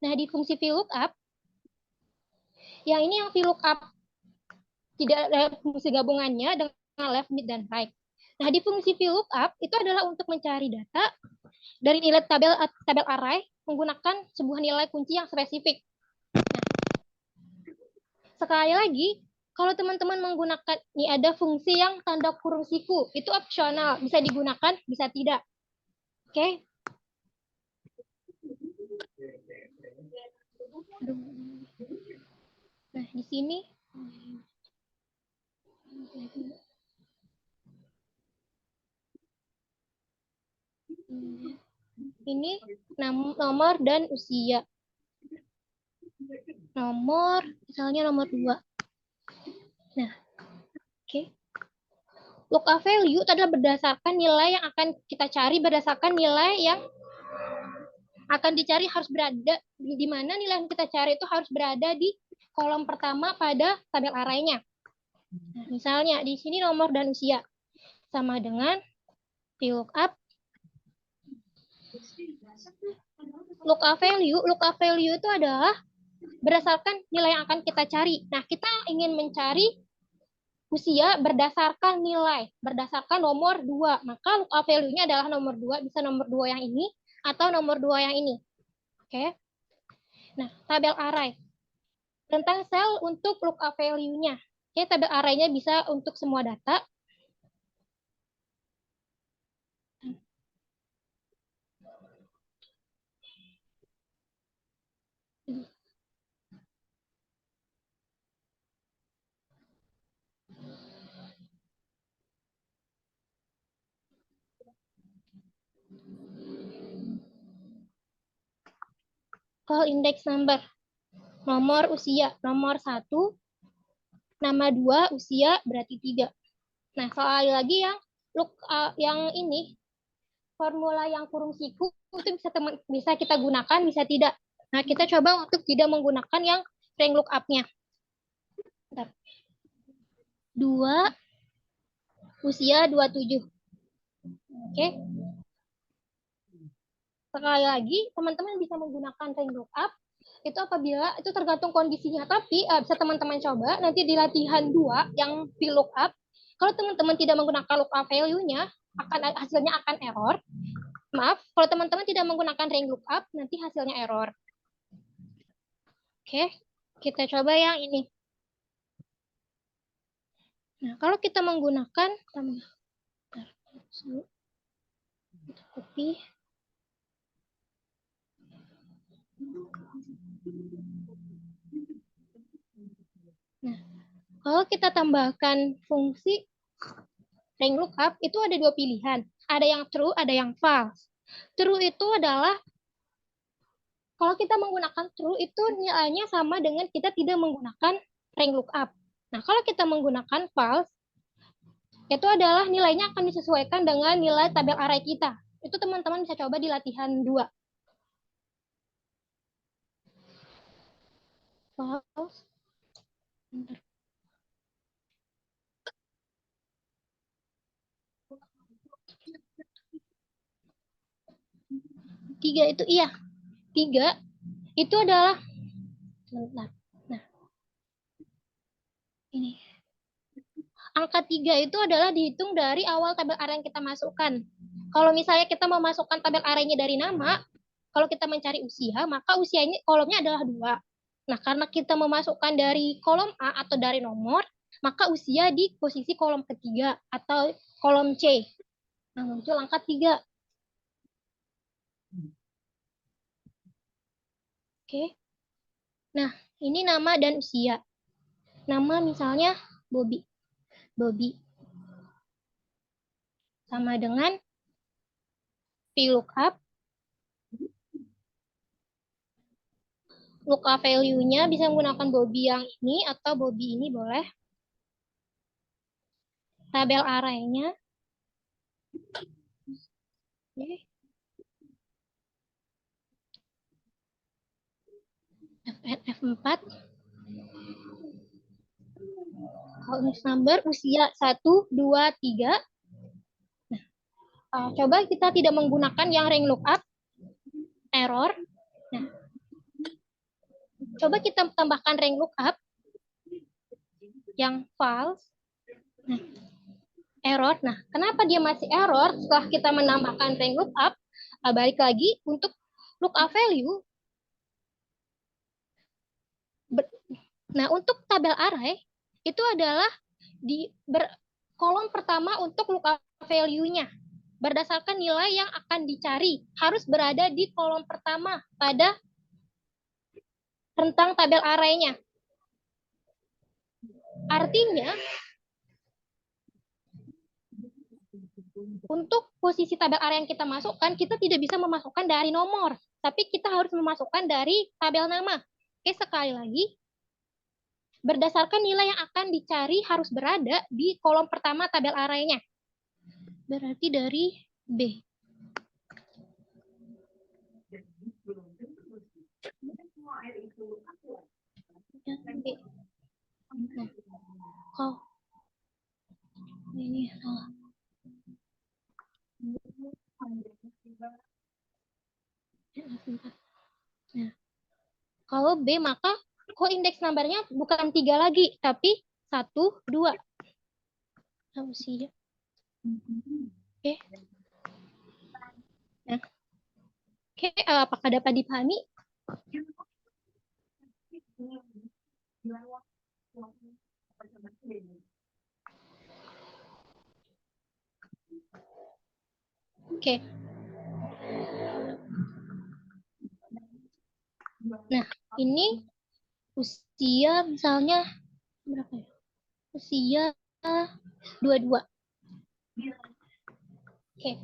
[SPEAKER 1] Nah, di fungsi VLOOKUP, yang ini yang VLOOKUP tidak ada fungsi gabungannya dengan left, mid, dan right. Nah, di fungsi VLOOKUP itu adalah untuk mencari data dari nilai tabel array menggunakan sebuah nilai kunci yang spesifik. Nah, sekali lagi, kalau teman-teman menggunakan, ini ada fungsi yang tanda kurung siku, itu opsional, bisa digunakan, bisa tidak. Oke. Nah, di sini ini nomor dan usia. Nomor, misalnya nomor 2. Nah, oke. Lookup value itu adalah berdasarkan nilai yang akan kita cari, berdasarkan nilai yang akan dicari harus berada di mana nilai yang kita cari itu harus berada di kolom pertama pada tabel arraynya. Nah, misalnya di sini nomor dan usia sama dengan VLOOKUP lookup value itu adalah berdasarkan nilai yang akan kita cari. Nah, kita ingin mencari usia berdasarkan nilai, berdasarkan nomor 2. Maka lookup value-nya adalah nomor 2, bisa nomor 2 yang ini atau nomor 2 yang ini. Oke. Nah, tabel array. Tentang sel untuk lookup value-nya. Oke, tabel array-nya bisa untuk semua data. Call index number. Nomor usia. Nomor 1. Nama 2, usia berarti 3. Nah, soal lagi yang ini, formula yang kurung siku itu bisa kita gunakan, bisa tidak. Nah, kita coba untuk tidak menggunakan yang rank lookup-nya. 2, usia 27. Oke. Sekali lagi, teman-teman bisa menggunakan rank lookup itu apabila itu tergantung kondisinya. Tapi bisa teman-teman coba nanti di latihan 2 yang VLOOKUP. Kalau teman-teman tidak menggunakan lookup value-nya, hasilnya akan error. Maaf, kalau teman-teman tidak menggunakan rank lookup, nanti hasilnya error. Oke, kita coba yang ini. Nah, kalau kita menggunakan, kita copy. Nah, kalau kita tambahkan fungsi rank lookup, itu ada 2 pilihan. Ada yang true, ada yang false. True itu adalah kalau kita menggunakan true itu nilainya sama dengan kita tidak menggunakan rank lookup. Nah, kalau kita menggunakan false, itu adalah nilainya akan disesuaikan dengan nilai tabel array kita. Itu teman-teman bisa coba di latihan 2. False. 3 itu iya. 3 itu adalah nah, ini. Angka 3 itu adalah dihitung dari awal tabel array yang kita masukkan. Kalau misalnya kita memasukkan tabel array-nya dari nama, kalau kita mencari usia, maka usianya kolomnya adalah 2. Nah, karena kita memasukkan dari kolom A atau dari nomor, maka usia di posisi kolom ketiga atau kolom C. Nah, muncul angka 3. Oke. Nah, ini nama dan usia. Nama misalnya Bobby. Bobby. Sama dengan VLOOKUP. Lookup value-nya bisa menggunakan Bobby yang ini atau Bobby ini boleh. Tabel array-nya. Oke. F4. Index number usia 1, 2, 3. Nah, coba kita tidak menggunakan yang rank lookup. Error. Nah, coba kita tambahkan rank lookup yang false. Nah, error. Nah, kenapa dia masih error setelah kita menambahkan rank lookup? Balik lagi untuk lookup value. Nah, untuk tabel array itu adalah di kolom pertama untuk lookup value-nya. Berdasarkan nilai yang akan dicari harus berada di kolom pertama pada rentang tabel arraynya. Artinya, untuk posisi tabel array yang kita masukkan, kita tidak bisa memasukkan dari nomor, tapi kita harus memasukkan dari tabel nama. Oke, sekali lagi, berdasarkan nilai yang akan dicari harus berada di kolom pertama tabel arraynya. Berarti dari B. B. Nah, ini salah. Nah, kalau B maka indeks numbernya bukan 3 lagi, tapi 1, 2. Usia. Oke. Nah. Oke, apakah dapat dipahami? Oke. Nah, ini usia misalnya berapa ya? Usia 22. Oke.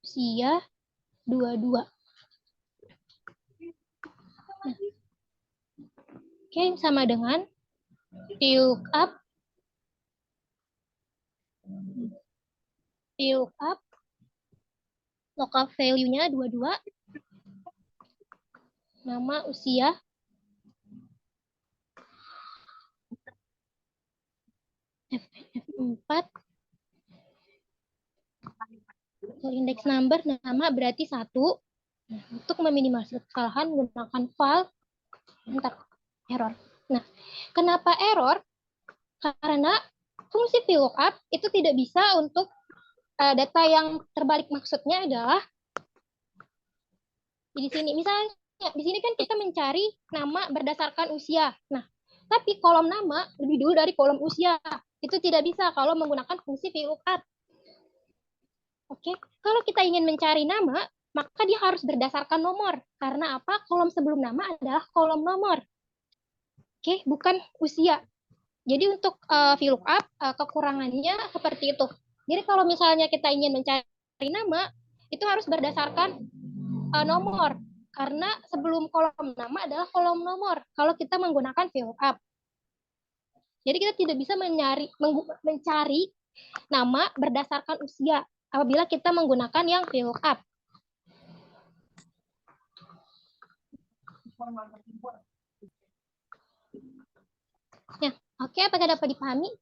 [SPEAKER 1] Usia 22. Nah. Oke, sama dengan VLOOKUP local value-nya 22. Nama usia. F4. Index number nama berarti 1. Nah, untuk meminimalisir kesalahan gunakan file. Bentar, error. Nah, kenapa error? Karena fungsi VLOOKUP itu tidak bisa untuk data yang terbalik. Maksudnya adalah di sini misalnya di sini kan kita mencari nama berdasarkan usia. Nah, tapi kolom nama lebih dulu dari kolom usia. Itu tidak bisa kalau menggunakan fungsi VLOOKUP. Oke, kalau kita ingin mencari nama, maka dia harus berdasarkan nomor. Karena apa? Kolom sebelum nama adalah kolom nomor. Oke, bukan usia. Jadi untuk VLOOKUP kekurangannya seperti itu. Jadi kalau misalnya kita ingin mencari nama, itu harus berdasarkan nomor. Karena sebelum kolom nama adalah kolom nomor. Kalau kita menggunakan VLOOKUP. Jadi kita tidak bisa mencari nama berdasarkan usia apabila kita menggunakan yang VLOOKUP. Ya, oke, apakah dapat dipahami?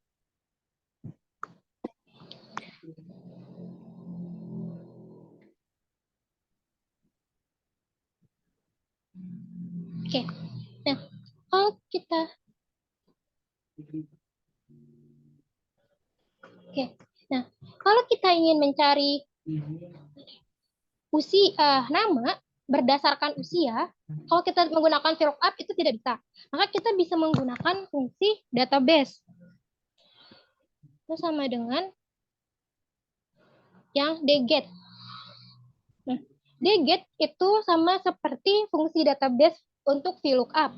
[SPEAKER 1] Oke, nah kalau kita kalau kita ingin mencari nama berdasarkan usia, kalau kita menggunakan VLOOKUP itu tidak bisa. Maka kita bisa menggunakan fungsi database. Itu sama dengan yang dget. Nah, dget itu sama seperti fungsi database untuk VLOOKUP.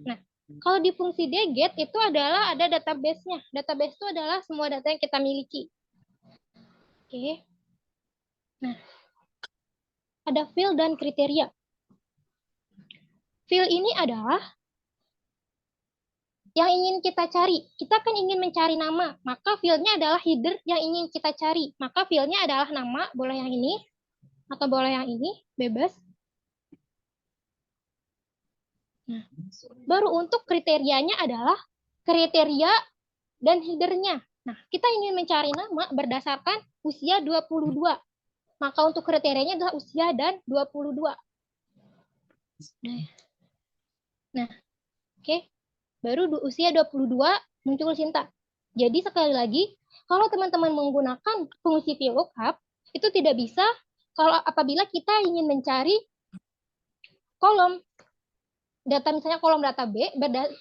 [SPEAKER 1] Nah, kalau di fungsi dget itu adalah ada database-nya. Database itu adalah semua data yang kita miliki. Oke. Nah, ada field dan kriteria. Field ini adalah yang ingin kita cari. Kita kan ingin mencari nama, maka fieldnya adalah header yang ingin kita cari. Maka fieldnya adalah nama, boleh yang ini, atau boleh yang ini, bebas. Nah, baru untuk kriterianya adalah kriteria dan headernya. Nah, kita ingin mencari nama berdasarkan usia 22. Maka untuk kriterianya adalah usia dan 22. Nah, oke. Baru usia 22 muncul Sinta. Jadi sekali lagi, kalau teman-teman menggunakan fungsi VLOOKUP, itu tidak bisa kalau apabila kita ingin mencari kolom. data misalnya kolom data B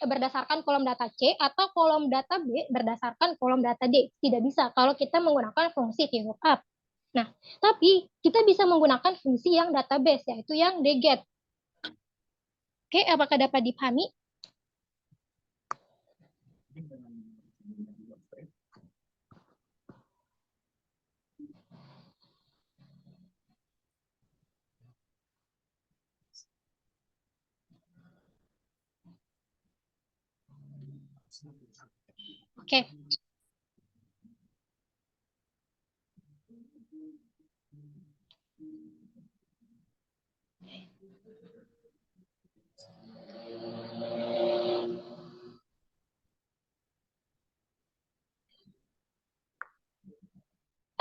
[SPEAKER 1] berdasarkan kolom data C atau kolom data B berdasarkan kolom data D. Tidak bisa kalau kita menggunakan fungsi VLOOKUP. Nah, tapi kita bisa menggunakan fungsi yang database, yaitu yang dget. Oke, apakah dapat dipahami? Oke.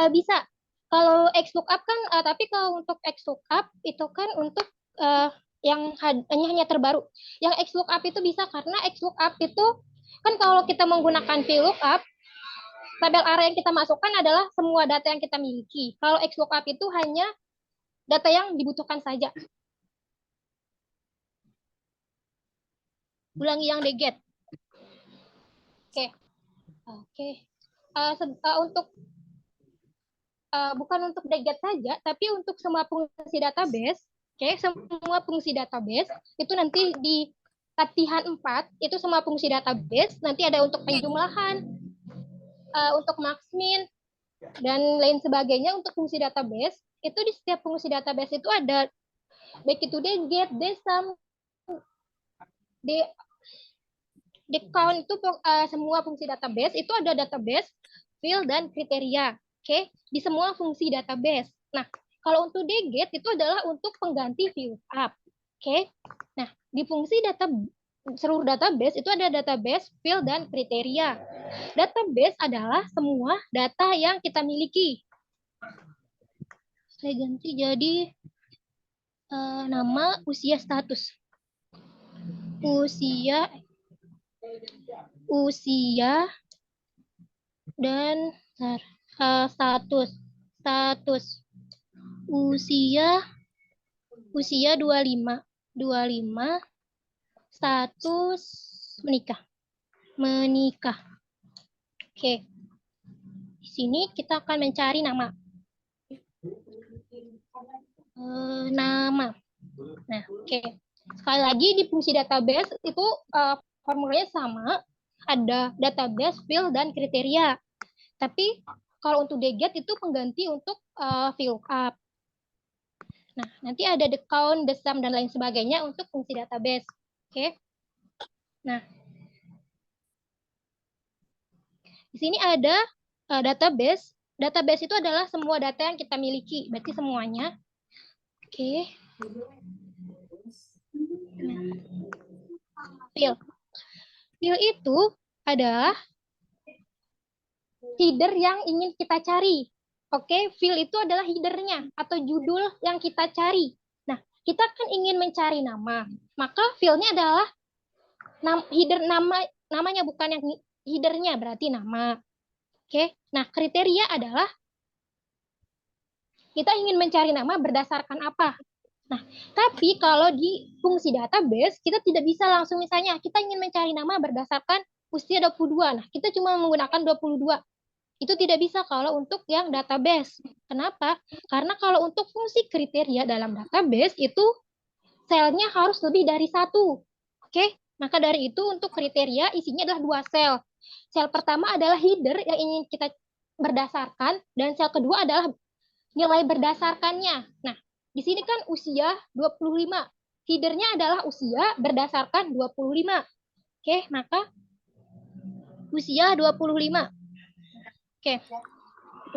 [SPEAKER 1] Bisa. Kalau XLOOKUP kan, tapi kalau untuk XLOOKUP itu kan untuk yang hanya terbaru. Yang XLOOKUP itu bisa karena XLOOKUP itu kan kalau kita menggunakan VLOOKUP, tabel array yang kita masukkan adalah semua data yang kita miliki. Kalau XLOOKUP itu hanya data yang dibutuhkan saja. Ulangi yang dget. Oke. Oke. Untuk bukan untuk dget saja, tapi untuk semua fungsi database, semua fungsi database itu nanti di latihan 4 itu semua fungsi database nanti ada untuk penjumlahan, untuk max-min dan lain sebagainya. Untuk fungsi database itu di setiap fungsi database itu ada baik itu dget, dsum, count itu semua fungsi database itu ada database, field dan kriteria. Di semua fungsi database. Nah, kalau untuk dget itu adalah untuk pengganti VLOOKUP. Nah, di fungsi seluruh database itu ada database, field dan kriteria. Database adalah semua data yang kita miliki. Saya ganti jadi nama, usia, status. Usia dan status usia 25 status menikah. Oke. Di sini kita akan mencari nama. Nah, oke. Sekali lagi di fungsi database itu formulanya sama, ada database, field dan kriteria. Tapi kalau untuk dget itu pengganti untuk VLOOKUP. Nah, nanti ada the count, the sum dan lain sebagainya untuk fungsi database. Nah, di sini ada database. Database itu adalah semua data yang kita miliki, berarti semuanya. Nah, field itu adalah header yang ingin kita cari. Field itu adalah headernya atau judul yang kita cari. Nah, kita kan ingin mencari nama, maka fieldnya adalah header namanya, bukan yang headernya, berarti nama. Nah kriteria adalah kita ingin mencari nama berdasarkan apa. Nah, tapi kalau di fungsi database kita tidak bisa langsung, misalnya kita ingin mencari nama berdasarkan usia 22. Nah, kita cuma menggunakan 22. Itu tidak bisa kalau untuk yang database. Kenapa? Karena kalau untuk fungsi kriteria dalam database itu selnya harus lebih dari 1. Maka dari itu untuk kriteria isinya adalah 2 sel. Sel pertama adalah header yang ingin kita berdasarkan, dan sel kedua adalah nilai berdasarkannya. Nah, di sini kan usia 25. Headernya adalah usia berdasarkan 25. Maka usia 25.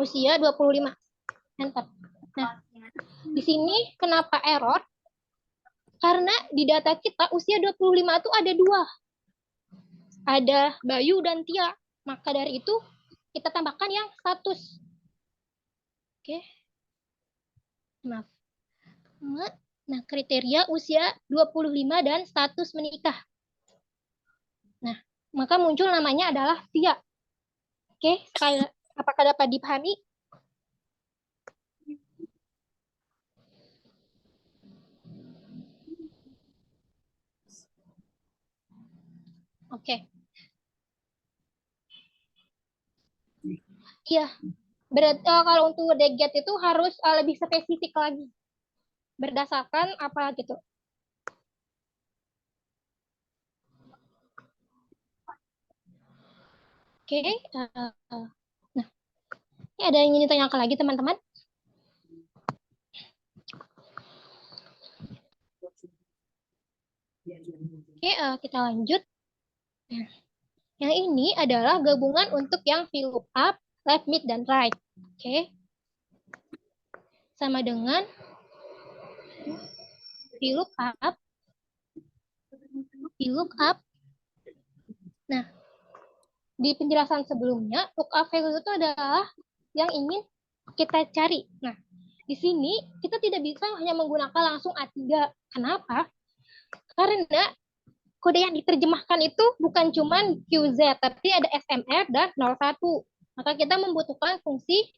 [SPEAKER 1] Usia 25. Enter. Nah, di sini kenapa error? Karena di data kita usia 25 itu ada 2. Ada Bayu dan Tia. Maka dari itu kita tambahkan yang status. Maaf. Nah, kriteria usia 25 dan status menikah. Nah, maka muncul namanya adalah Tia. Apakah dapat dipahami? Oke. Iya. Berarti kalau untuk DGET itu harus lebih spesifik lagi. Berdasarkan apa gitu. Oke. Nah, ini ada yang ingin ditanyakan lagi teman-teman? Oke, kita lanjut. Nah, yang ini adalah gabungan untuk yang VLOOKUP, left, mid, dan right. Oke. Sama dengan VLOOKUP. Nah, di penjelasan sebelumnya, lookup value itu adalah yang ingin kita cari. Nah, di sini kita tidak bisa hanya menggunakan langsung A3. Kenapa? Karena kode yang diterjemahkan itu bukan cuma QZ, tapi ada SMR dan 01. Maka kita membutuhkan fungsi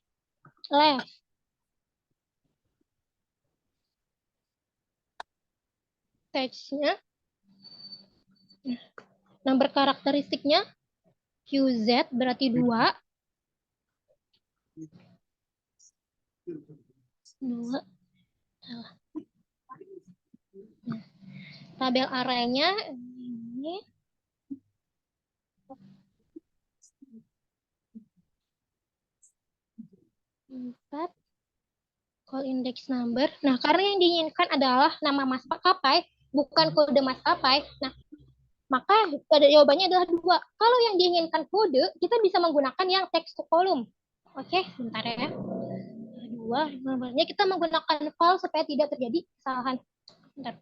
[SPEAKER 1] left. Text-nya. Number karakteristiknya QZ berarti 2. 2. Tabel arraynya ini. Empat. Call index number. Nah, karena yang diinginkan adalah nama maskapai, bukan kode maskapai. Nah, maka jawabannya adalah 2. Kalau yang diinginkan kode, kita bisa menggunakan yang text to column. Oke, bentar ya. 2, nomornya kita menggunakan file supaya tidak terjadi kesalahan. Bentar.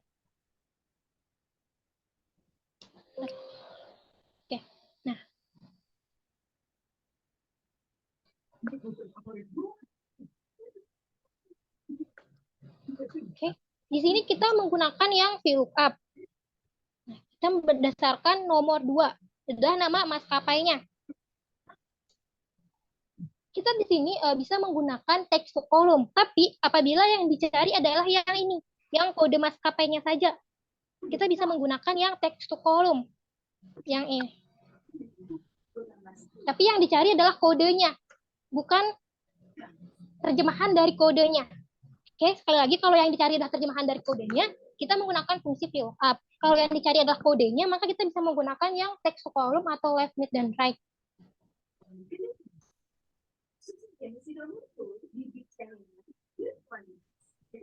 [SPEAKER 1] Oke, nah. Oke, di sini kita menggunakan yang VLOOKUP. Nah, kita berdasarkan nomor 2, adalah nama maskapainya. Kita di sini bisa menggunakan text to column, tapi apabila yang dicari adalah yang ini, yang kode maskapainya saja, kita bisa menggunakan yang text to column, yang ini. Tapi yang dicari adalah kodenya, bukan terjemahan dari kodenya. Oke, sekali lagi kalau yang dicari adalah terjemahan dari kodenya, kita menggunakan fungsi VLOOKUP. Kalau yang dicari adalah kodenya, maka kita bisa menggunakan yang text to column atau left, mid, dan right.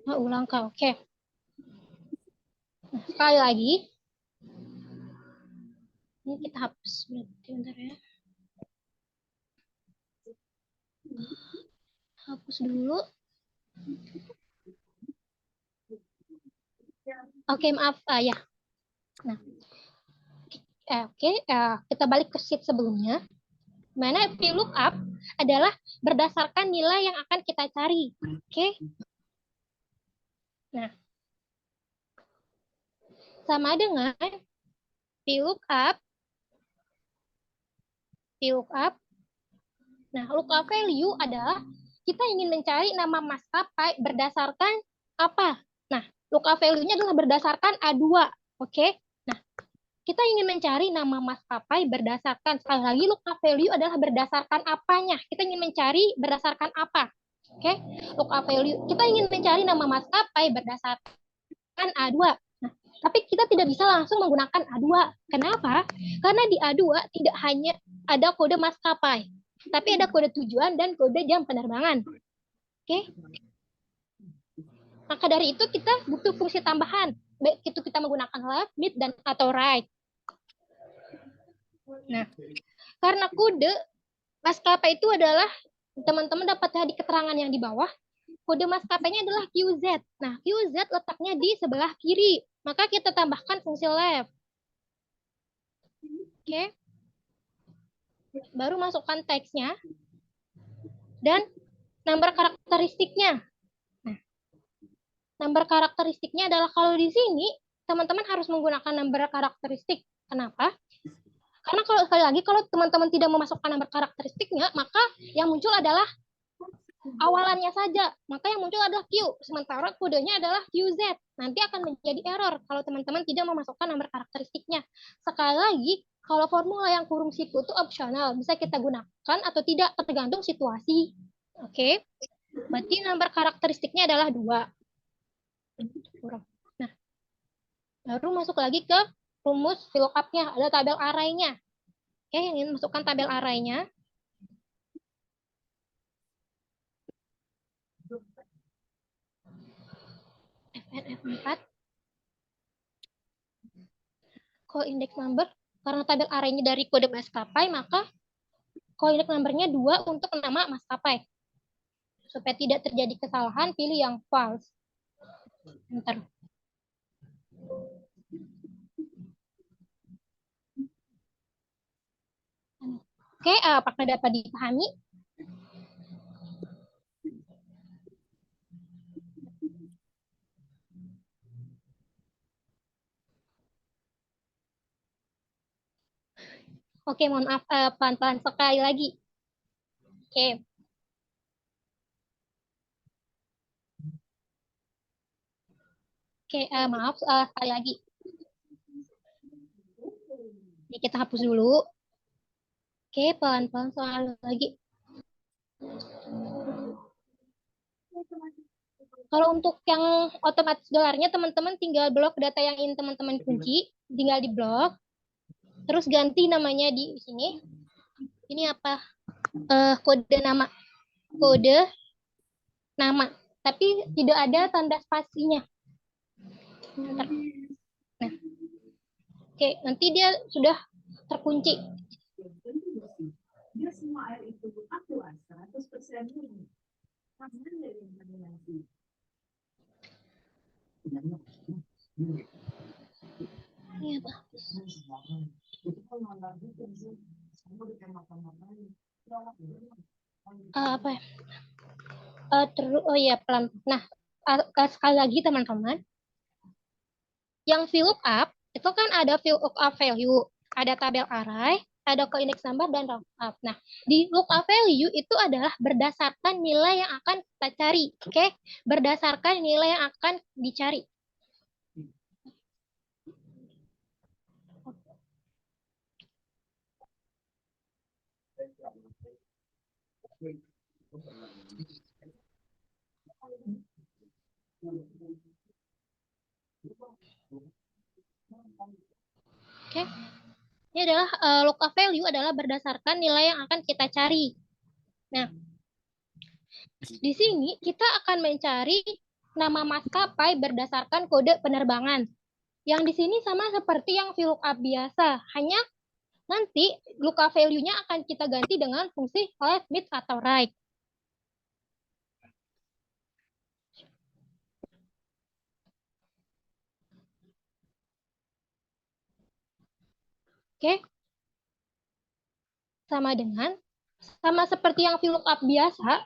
[SPEAKER 1] Nah, ulang kau. Oke. Nah, sekali lagi. Ini kita hapus. Bentar ya. Hapus dulu. Oke, maaf. Ya. Nah. Oke, kita balik ke sheet sebelumnya. Mana VLOOKUP adalah berdasarkan nilai yang akan kita cari. Oke. Nah. Sama dengan VLOOKUP. Nah, lookup value adalah kita ingin mencari nama maskapai berdasarkan apa? Nah, lookup value-nya adalah berdasarkan A2. Oke? Nah, kita ingin mencari nama maskapai berdasarkan, sekali lagi lookup value adalah berdasarkan apanya? Kita ingin mencari berdasarkan apa? Oke? Lookup value, kita ingin mencari nama maskapai berdasarkan A2. Nah, tapi kita tidak bisa langsung menggunakan A2. Kenapa? Karena di A2 tidak hanya ada kode maskapai, tapi ada kode tujuan dan kode jam penerbangan. Oke? Maka dari itu kita butuh fungsi tambahan, baik itu kita menggunakan left, mid, dan atau right. Nah, karena kode maskapai itu adalah, teman-teman dapat lihat di keterangan yang di bawah, kode maskapainya adalah QZ. Nah, QZ letaknya di sebelah kiri, maka kita tambahkan fungsi left. Oke? Baru masukkan teksnya dan number karakteristiknya. Nah, number karakteristiknya adalah kalau di sini teman-teman harus menggunakan number karakteristik. Kenapa? Karena kalau sekali lagi kalau teman-teman tidak memasukkan number karakteristiknya, maka yang muncul adalah awalannya saja. Maka yang muncul adalah Q, sementara kodenya adalah QZ. Nanti akan menjadi error kalau teman-teman tidak memasukkan nomor karakteristiknya. Sekali lagi, Kalau formula yang kurung siku itu opsional, bisa kita gunakan atau tidak, tergantung situasi. Oke, berarti nomor karakteristiknya adalah 2. Nah, baru masuk lagi ke rumus VLOOKUP-nya, ada tabel array-nya. Oke, ingin masukkan tabel array-nya. FNF4. Call index number, karena tabel array-nya dari kode maskapai, maka call index number-nya 2 untuk nama maskapai. Supaya tidak terjadi kesalahan, pilih yang false. Enter. Oke, apakah dapat dipahami? Oke, mohon maaf, pelan-pelan sekali lagi. Oke. Oke, maaf sekali lagi. Ini kita hapus dulu. Oke, pelan-pelan sekali lagi. Kalau untuk yang otomatis dolarnya, teman-teman tinggal blok data yang ingin teman-teman kunci, tinggal di blok, terus ganti namanya di sini. Ini apa? Kode nama. Kode nama. Tapi tidak ada tanda spasinya. Nah, oke, nanti dia sudah terkunci. Ini apa? Apa ya? Oh ya, pelan. Nah, sekali lagi teman-teman, yang VLOOKUP itu kan ada VLOOKUP value, ada tabel array, ada call index number dan lookup. Nah, di lookup value itu adalah berdasarkan nilai yang akan kita cari, oke? Berdasarkan nilai yang akan dicari. Oke. Ini adalah lookup value adalah berdasarkan nilai yang akan kita cari. Nah, di sini kita akan mencari nama maskapai berdasarkan kode penerbangan. Yang di sini sama seperti yang VLOOKUP biasa, hanya nanti lookup value-nya akan kita ganti dengan fungsi left, mid, atau right. Oke. Sama seperti yang VLOOKUP biasa,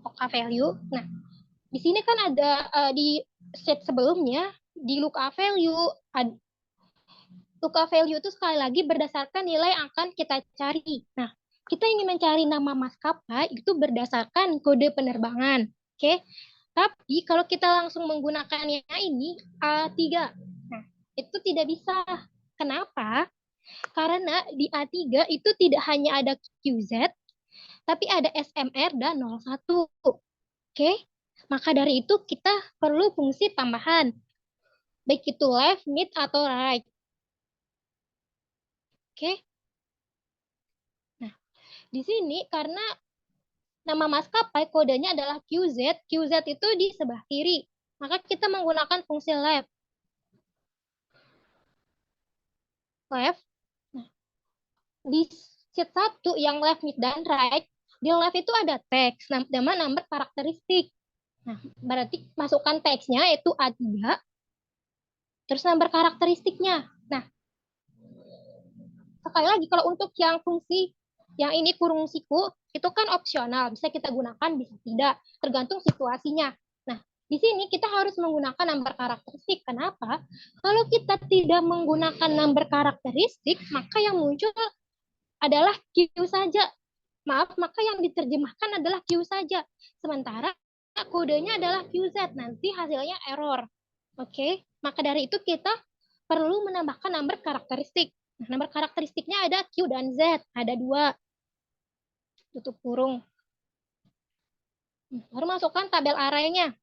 [SPEAKER 1] lookup value. Nah, di sini kan ada di set sebelumnya di lookup value itu sekali lagi berdasarkan nilai yang akan kita cari. Nah, kita ingin mencari nama maskapai itu berdasarkan kode penerbangan. Oke. Tapi kalau kita langsung menggunakannya ini A3. Nah, itu tidak bisa. Kenapa? Karena di A3 itu tidak hanya ada QZ, tapi ada SMR dan 01. Oke? Maka dari itu kita perlu fungsi tambahan. Baik itu left, mid, atau right. Oke? Nah, di sini karena nama maskapai kodenya adalah QZ, QZ itu di sebelah kiri. Maka kita menggunakan fungsi left. Left. Nah, di sheet 1 yang left, mid, dan right, di left itu ada teks, nama nomor karakteristik. Nah, berarti masukkan teksnya yaitu A3, terus nomor karakteristiknya. Nah, sekali lagi kalau untuk yang fungsi yang ini kurung siku itu kan opsional, bisa kita gunakan, bisa tidak, tergantung situasinya. Nah, di sini kita harus menggunakan nomor karakteristik. Kenapa? Kalau kita tidak menggunakan nomor karakteristik, maka yang muncul adalah Q saja. Maaf, maka yang diterjemahkan adalah Q saja. Sementara kodenya adalah QZ, nanti hasilnya error. Oke, maka dari itu kita perlu menambahkan nomor karakteristik. Nah, nomor karakteristiknya ada Q dan Z, ada 2. Tutup kurung. Baru masukkan tabel arraynya.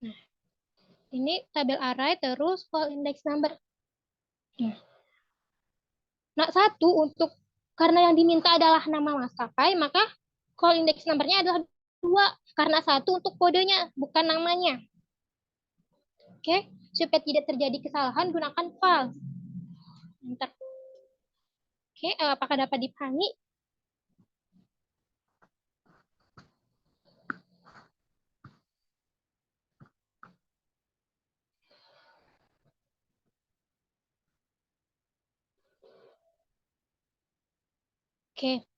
[SPEAKER 1] Nah, ini tabel array terus call index number. Nah, satu untuk karena yang diminta adalah nama maskapai, maka call index number-nya adalah 2 karena satu untuk kodenya, bukan namanya. Oke, supaya tidak terjadi kesalahan gunakan false. Enter. Oke, apakah dapat dipahami? Oke.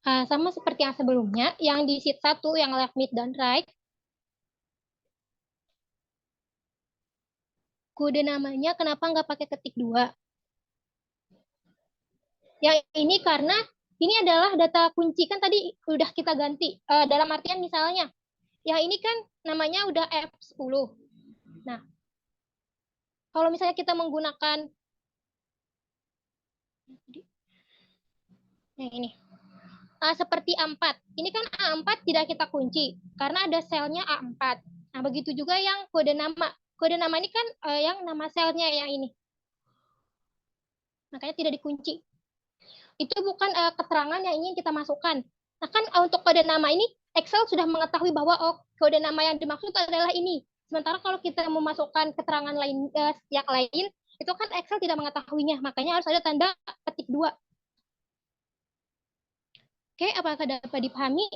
[SPEAKER 1] Nah, sama seperti yang sebelumnya, yang di sheet 1, yang left, mid, dan right, kode namanya kenapa nggak pakai ketik 2? Yang ini karena ini adalah data kunci, kan tadi udah kita ganti. Dalam artian misalnya, yang ini kan namanya udah F10. Nah, kalau misalnya kita menggunakan yang ini, seperti A4. Ini kan A4 tidak kita kunci, karena ada selnya A4. Nah, begitu juga yang kode nama. Kode nama ini kan yang nama selnya yang ini. Makanya tidak dikunci. Itu bukan keterangan yang ingin kita masukkan. Nah, kan untuk kode nama ini, Excel sudah mengetahui bahwa kode nama yang dimaksud adalah ini. Sementara kalau kita memasukkan keterangan lain yang lain, itu kan Excel tidak mengetahuinya. Makanya harus ada tanda petik 2. Oke, apakah dapat dipahami?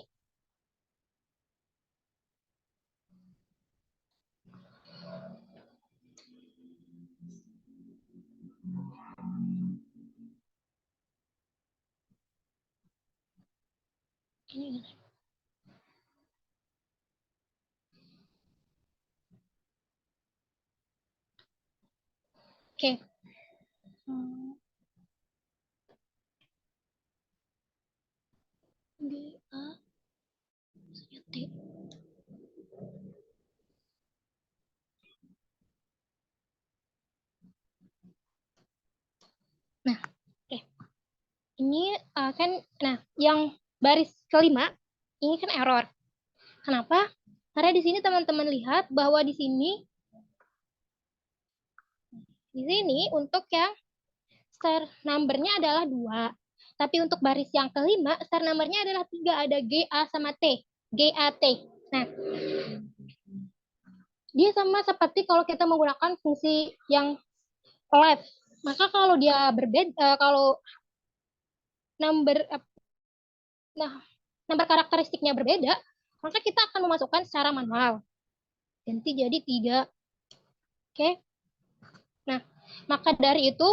[SPEAKER 1] Ini. Oke. G, A, T. Nah, oke. Ini kan, nah, yang baris kelima, ini kan error. Kenapa? Karena di sini teman-teman lihat bahwa di sini untuk yang star number-nya adalah 2. Tapi untuk baris yang kelima, star number-nya adalah 3. Ada GA sama T. GAT. Nah, dia sama seperti kalau kita menggunakan fungsi yang left. Maka kalau dia berbeda, kalau number number karakteristiknya berbeda, maka kita akan memasukkan secara manual. Ganti jadi 3. Oke. Nah, maka dari itu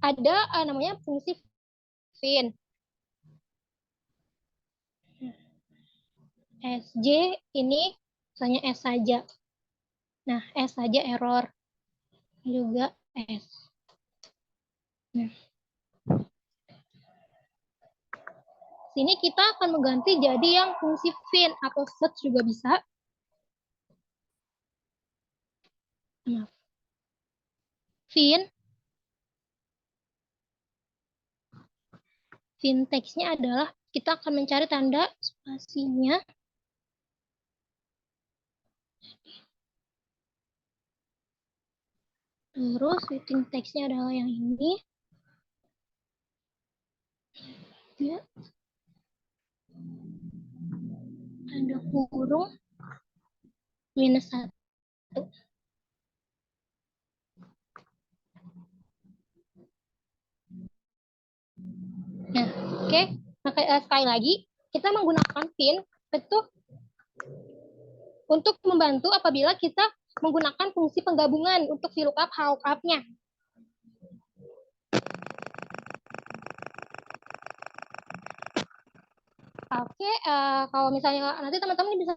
[SPEAKER 1] ada namanya fungsi fin. SJ ini misalnya S saja. Nah, S saja error. Juga S. Nah, sini kita akan mengganti jadi yang fungsi fin atau search juga bisa. Maaf. Fin text-nya adalah kita akan mencari tanda spasinya. Terus within text-nya adalah yang ini. Ya. Tanda kurung -1. Nah, oke. Maka sekali lagi kita menggunakan fin itu untuk membantu apabila kita menggunakan fungsi penggabungan untuk VLOOKUP, lookup-nya. Oke, kalau misalnya nanti teman-teman bisa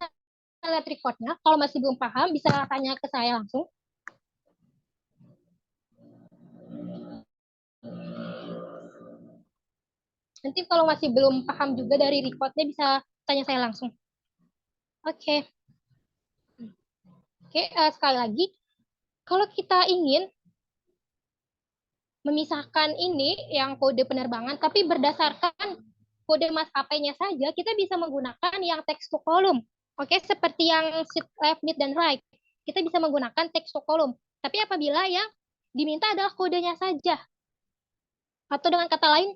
[SPEAKER 1] lihat recordnya. Kalau masih belum paham, bisa tanya ke saya langsung. Nanti kalau masih belum paham juga dari recordnya bisa tanya saya langsung. Oke, Oke, sekali lagi, kalau kita ingin memisahkan ini yang kode penerbangan, tapi berdasarkan kode maskapainya saja, kita bisa menggunakan yang text to column. Oke, seperti yang sit left, mid, dan right. Kita bisa menggunakan text to column. Tapi apabila yang diminta adalah kodenya saja. Atau dengan kata lain,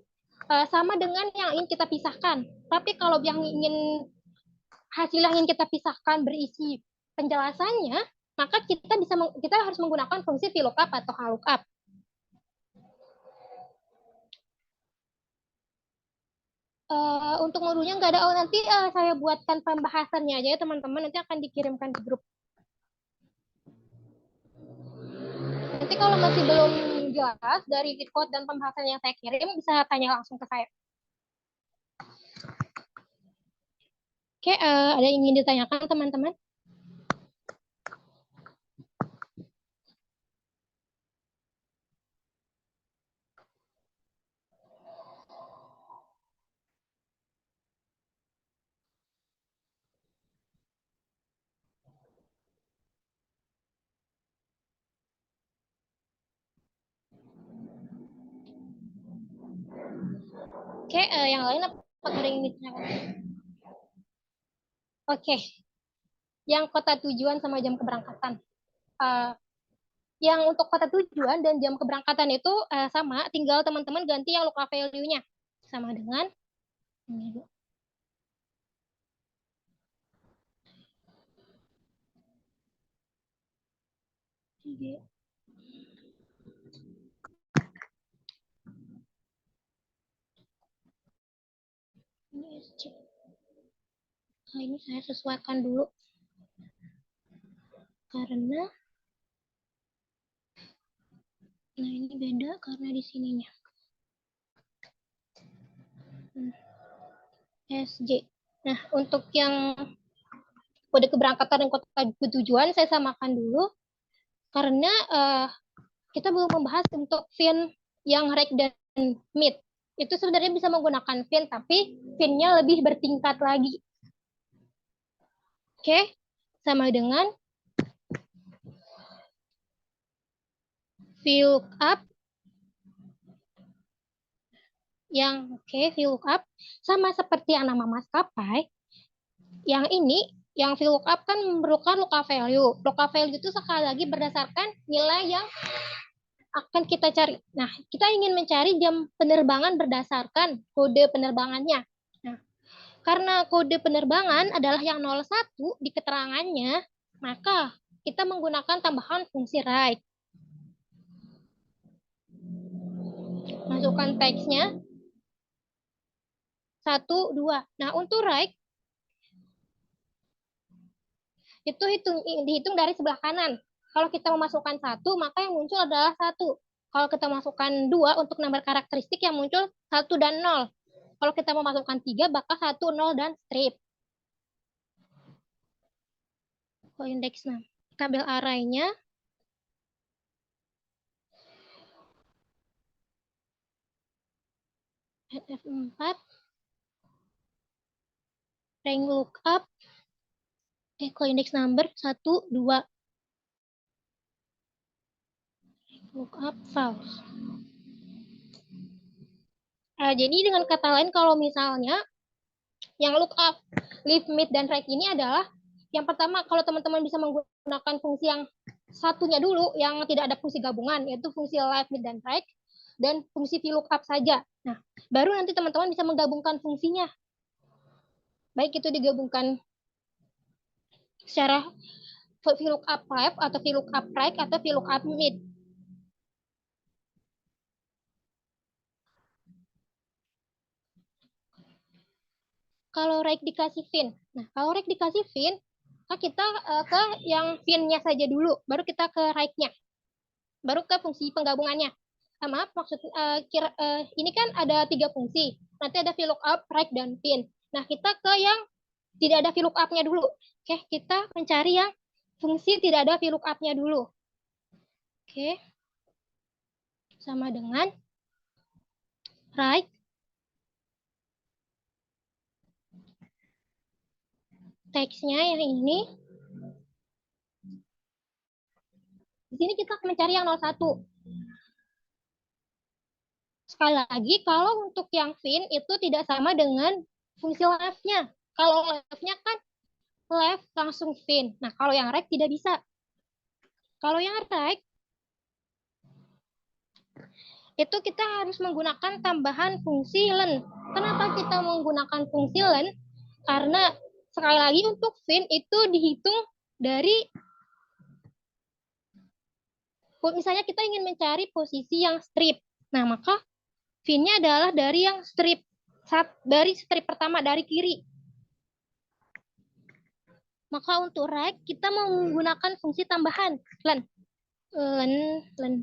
[SPEAKER 1] sama dengan yang ingin kita pisahkan. Tapi kalau yang ingin hasil yang ingin kita pisahkan berisi penjelasannya, maka kita harus menggunakan fungsi VLOOKUP atau HLOOKUP. Untuk modulnya nggak ada. Oh, nanti saya buatkan pembahasannya aja ya teman-teman. Nanti akan dikirimkan di grup. Nanti kalau masih belum jelas dari code dan pembahasan yang saya kirim, bisa tanya langsung ke saya. Oke, ada yang ingin ditanyakan teman-teman? Oke, yang lain apakah ada yang ingin ditanyakan? Oke, yang kota tujuan sama jam keberangkatan. Yang untuk kota tujuan dan jam keberangkatan itu sama, tinggal teman-teman ganti yang local value-nya. Sama dengan nah, ini saya sesuaikan dulu karena ini beda karena di sininya SJ. Nah, untuk yang kode keberangkatan dan kota tujuan saya samakan dulu karena kita belum membahas untuk VIN yang right dan mid. Itu sebenarnya bisa menggunakan VIN, tapi VIN-nya lebih bertingkat lagi. Oke, sama dengan VLOOKUP yang VLOOKUP sama seperti yang nama maskapai. Yang ini, yang VLOOKUP kan memerlukan local value. Local value itu sekali lagi berdasarkan nilai yang akan kita cari. Nah, kita ingin mencari jam penerbangan berdasarkan kode penerbangannya. Nah, karena kode penerbangan adalah yang 01 di keterangannya, maka kita menggunakan tambahan fungsi right. Masukkan teksnya 1, 2. Nah, untuk right, itu dihitung dari sebelah kanan. Kalau kita memasukkan 1, maka yang muncul adalah 1. Kalau kita masukkan 2 untuk nomor karakteristik yang muncul 1 dan 0. Kalau kita memasukkan 3, maka 1, 0, dan strip. Indeks 6. Kita ambil array-nya. F4. Rank lookup. Indeks number 1, 2. Lookup false. Jadi dengan kata lain, kalau misalnya yang lookup, leave, mid, dan right ini adalah yang pertama, kalau teman-teman bisa menggunakan fungsi yang satunya dulu, yang tidak ada fungsi gabungan, yaitu fungsi left, mid, dan right, dan fungsi VLOOKUP saja. Nah, baru nanti teman-teman bisa menggabungkan fungsinya. Baik itu digabungkan secara VLOOKUP left, atau VLOOKUP right, atau VLOOKUP mid. Kalau right dikasih VIN. Nah, kalau right dikasih VIN, kita ke yang VIN-nya saja dulu, baru kita ke right-nya. Baru ke fungsi penggabungannya. Maaf, maksud ini kan ada 3 fungsi. Nanti ada VLOOKUP, right, dan VIN. Nah, kita ke yang tidak ada VLOOKUP-nya dulu. Oke, kita mencari yang fungsi tidak ada VLOOKUP-nya dulu. Oke. Sama dengan right teksnya yang ini. Di sini kita akan mencari yang 01. Sekali lagi, kalau untuk yang fin itu tidak sama dengan fungsi left-nya. Kalau left-nya kan left langsung fin. Nah, kalau yang right tidak bisa. Kalau yang right, itu kita harus menggunakan tambahan fungsi len. Kenapa kita menggunakan fungsi len? Karena sekali lagi untuk fin itu dihitung dari, misalnya kita ingin mencari posisi yang strip. Nah, maka fin-nya adalah dari yang strip. Dari strip pertama, dari kiri. Maka untuk right, kita menggunakan fungsi tambahan. Len. Len.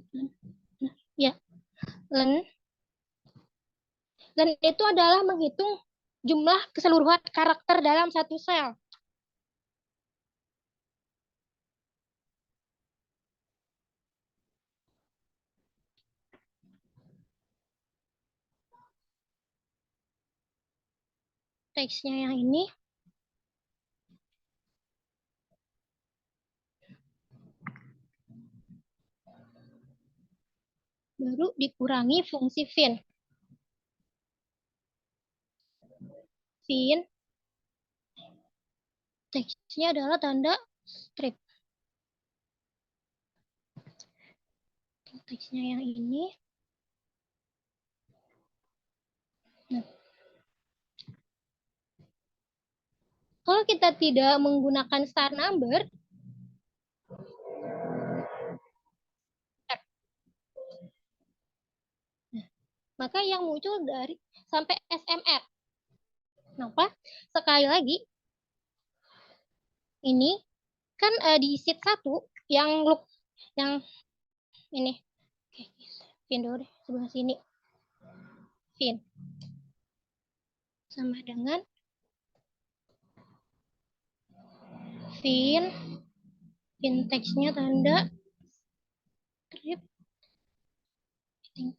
[SPEAKER 1] Ya, len. Dan itu adalah menghitung jumlah keseluruhan karakter dalam satu sel. Teksnya yang ini. Baru dikurangi fungsi fin. Fin. Teksnya adalah tanda strip. Teksnya yang ini. Nah, kalau kita tidak menggunakan star number, maka yang muncul dari sampai SMR. Kenapa? Sekali lagi, ini kan di sheet 1 yang look yang ini. Oke, fin dulu deh sebelah sini. Fin sama dengan fin teksnya tanda strip,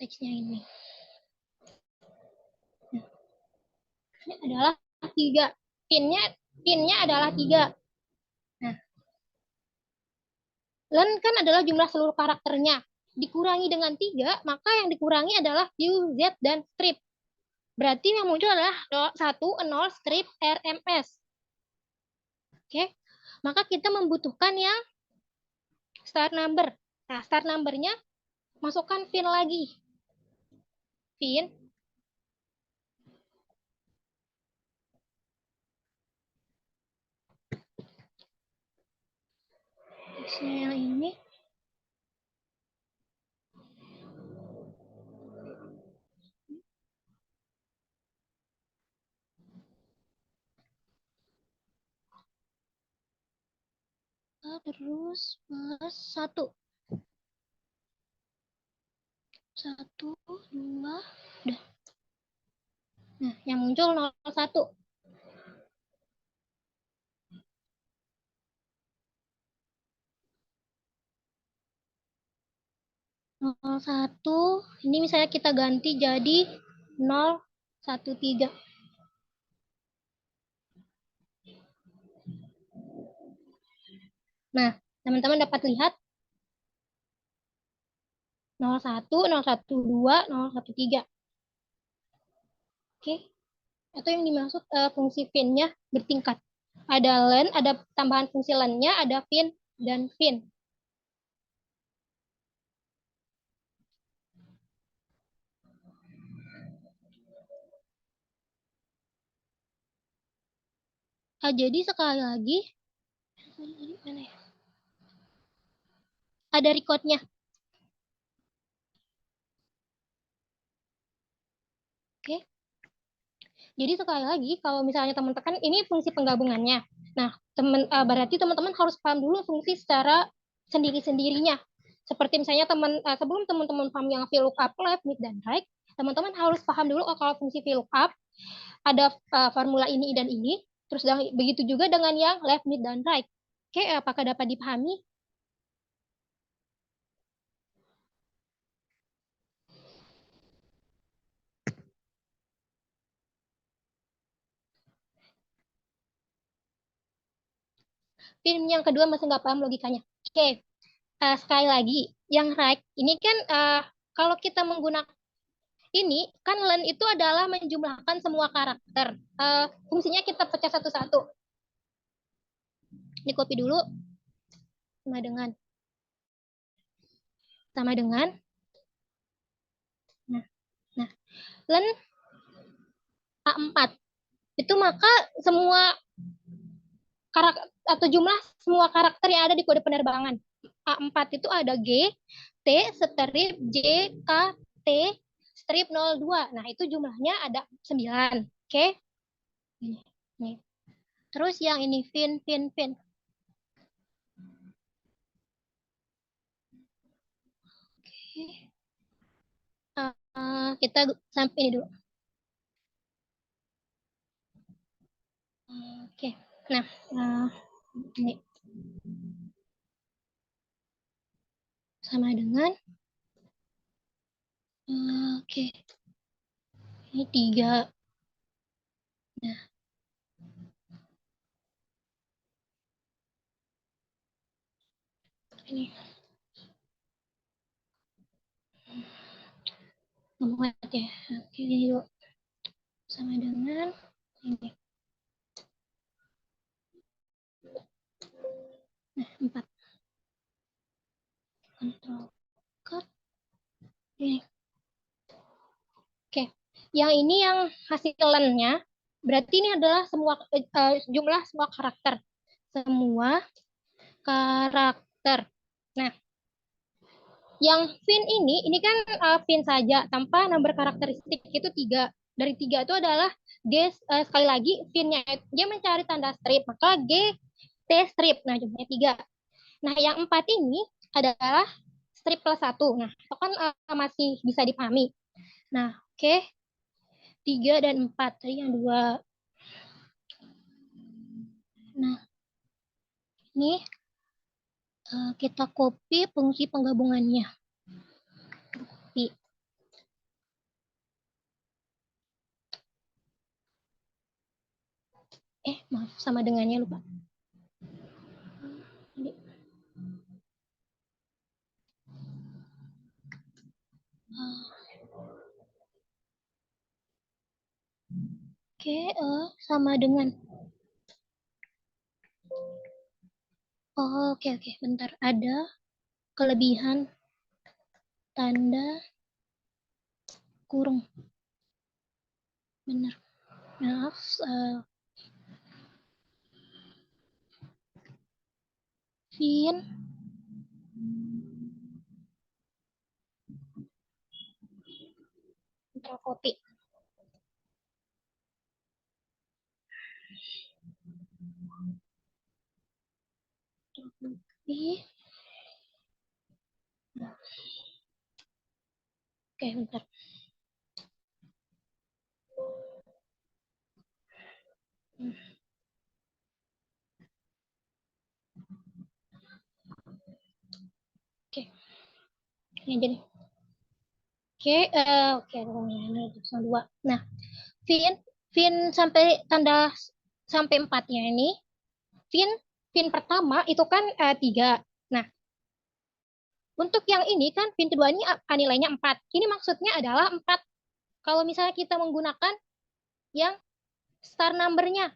[SPEAKER 1] teksnya ini. Nah, ini adalah 3. Pinnya adalah 3. Nah, len kan adalah jumlah seluruh karakternya. Dikurangi dengan 3, maka yang dikurangi adalah Q, Z, dan strip. Berarti yang muncul adalah 1, 0, strip, RMS. Oke, maka kita membutuhkan yang start number. Nah, start numbernya masukkan fin lagi. Fin. Yang ini. Terus plus 1. 1, 2, udah. Nah, yang muncul 01. 01, ini misalnya kita ganti jadi 013. Nah, teman-teman dapat lihat 01, 012, 013. Oke, itu yang dimaksud fungsi fin-nya bertingkat. Ada len, ada tambahan fungsi len-nya, ada fin, dan fin. Jadi sekali lagi, ada recordnya. Oke. Jadi sekali lagi, kalau misalnya teman-teman, ini fungsi penggabungannya. Nah, berarti teman-teman harus paham dulu fungsi secara sendiri-sendirinya. Seperti misalnya sebelum teman-teman paham yang VLOOKUP, left, mid, dan right, teman-teman harus paham dulu kalau fungsi VLOOKUP ada formula ini dan ini, terus begitu juga dengan yang left, mid, dan right. Oke, apakah dapat dipahami? Fin yang kedua masih nggak paham logikanya. Oke, sekali lagi, yang right ini kan kalau kita menggunakan ini kan len itu adalah menjumlahkan semua karakter. Fungsinya kita pecah satu-satu. Ini copy dulu sama dengan nah, nah len A4 itu maka semua karakter atau jumlah semua karakter yang ada di kode penerbangan. A4 itu ada G, T, strip, J, K, T, strip 02. Nah, itu jumlahnya ada 9. Oke. Nih. Terus yang ini fin. Kita sampai ini dulu. Oke. Nah, ini sama dengan oke. Ini 3. Nah, ini muat ya. Oke, ini dulu sama dengan ini. Nah, 4. Control cut. Ini. Oke. Yang ini yang hasilannya berarti ini adalah semua jumlah semua karakter. Semua karakter. Nah, yang fin ini kan fin saja tanpa nomor karakteristik itu 3. Dari 3 itu adalah G sekali lagi finnya dia mencari tanda strip, maka G T strip. Nah, jumlahnya 3. Nah, yang 4 ini adalah strip plus 1. Nah, itu kan masih bisa dipahami. Nah, oke. 3 dan 4. Tadi yang 2. Nah, ini kita copy fungsi penggabungannya. Copy. Maaf, sama dengannya lupa. Oke, sama dengan. Oke, bentar. Ada kelebihan tanda kurung. Benar. Maaf. Fin. Control copy. Oke, bentar. Oke. Ini aja nih. Oke, 2. Nah, fin sampai tanda sampai 4-nya ini, fin pertama itu kan 3. Nah, untuk yang ini kan fin kedua ini nilainya 4. Ini maksudnya adalah 4. Kalau misalnya kita menggunakan yang star number-nya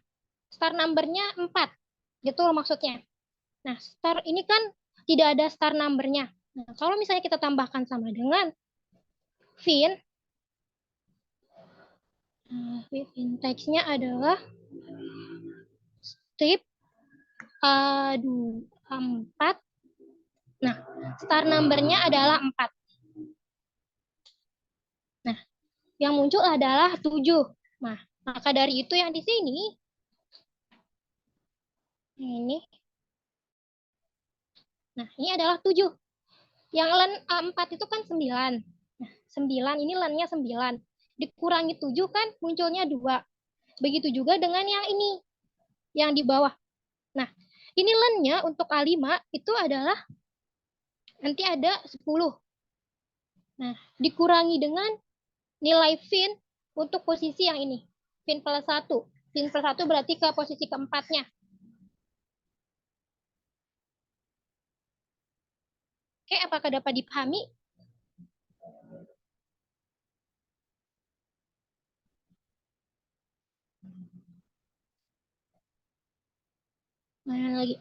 [SPEAKER 1] 4. Gitu loh maksudnya. Nah, star ini kan tidak ada star number-nya. Nah, kalau misalnya kita tambahkan sama dengan fin, text-nya adalah strip 4. Nah, star number-nya adalah 4. Nah, yang muncul adalah 7. Nah, maka dari itu yang di sini, ini. Nah, ini adalah 7. Yang len A4 itu kan 9. Nah, 9 ini lennya 9. Dikurangi 7 kan munculnya 2. Begitu juga dengan yang ini, yang di bawah. Nah, ini lennya untuk A5 itu adalah nanti ada 10. Nah, dikurangi dengan nilai fin untuk posisi yang ini. Fin plus 1. Fin plus 1 berarti ke posisi keempatnya. Oke, apakah dapat dipahami? Mana lagi?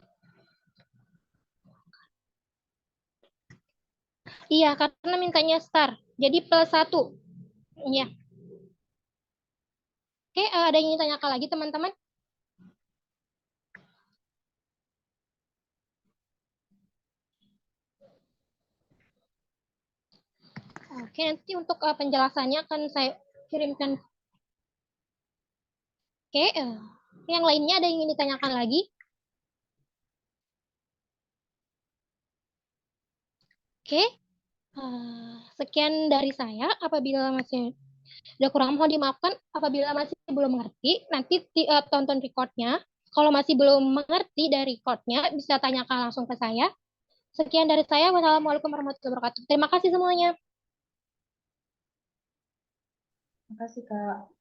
[SPEAKER 1] Iya, karena mintanya star. Jadi +1. Iya. Oke, ada yang ingin tanyakan lagi teman-teman? Oke, nanti untuk penjelasannya akan saya kirimkan. Oke, yang lainnya ada yang ingin ditanyakan lagi? Oke, sekian dari saya. Apabila masih ada kurang, mohon dimaafkan. Apabila masih belum mengerti, nanti tonton recordnya. Kalau masih belum mengerti dari recordnya, bisa tanyakan langsung ke saya. Sekian dari saya. Wassalamualaikum warahmatullahi wabarakatuh. Terima kasih semuanya.
[SPEAKER 2] Makasih, Kak.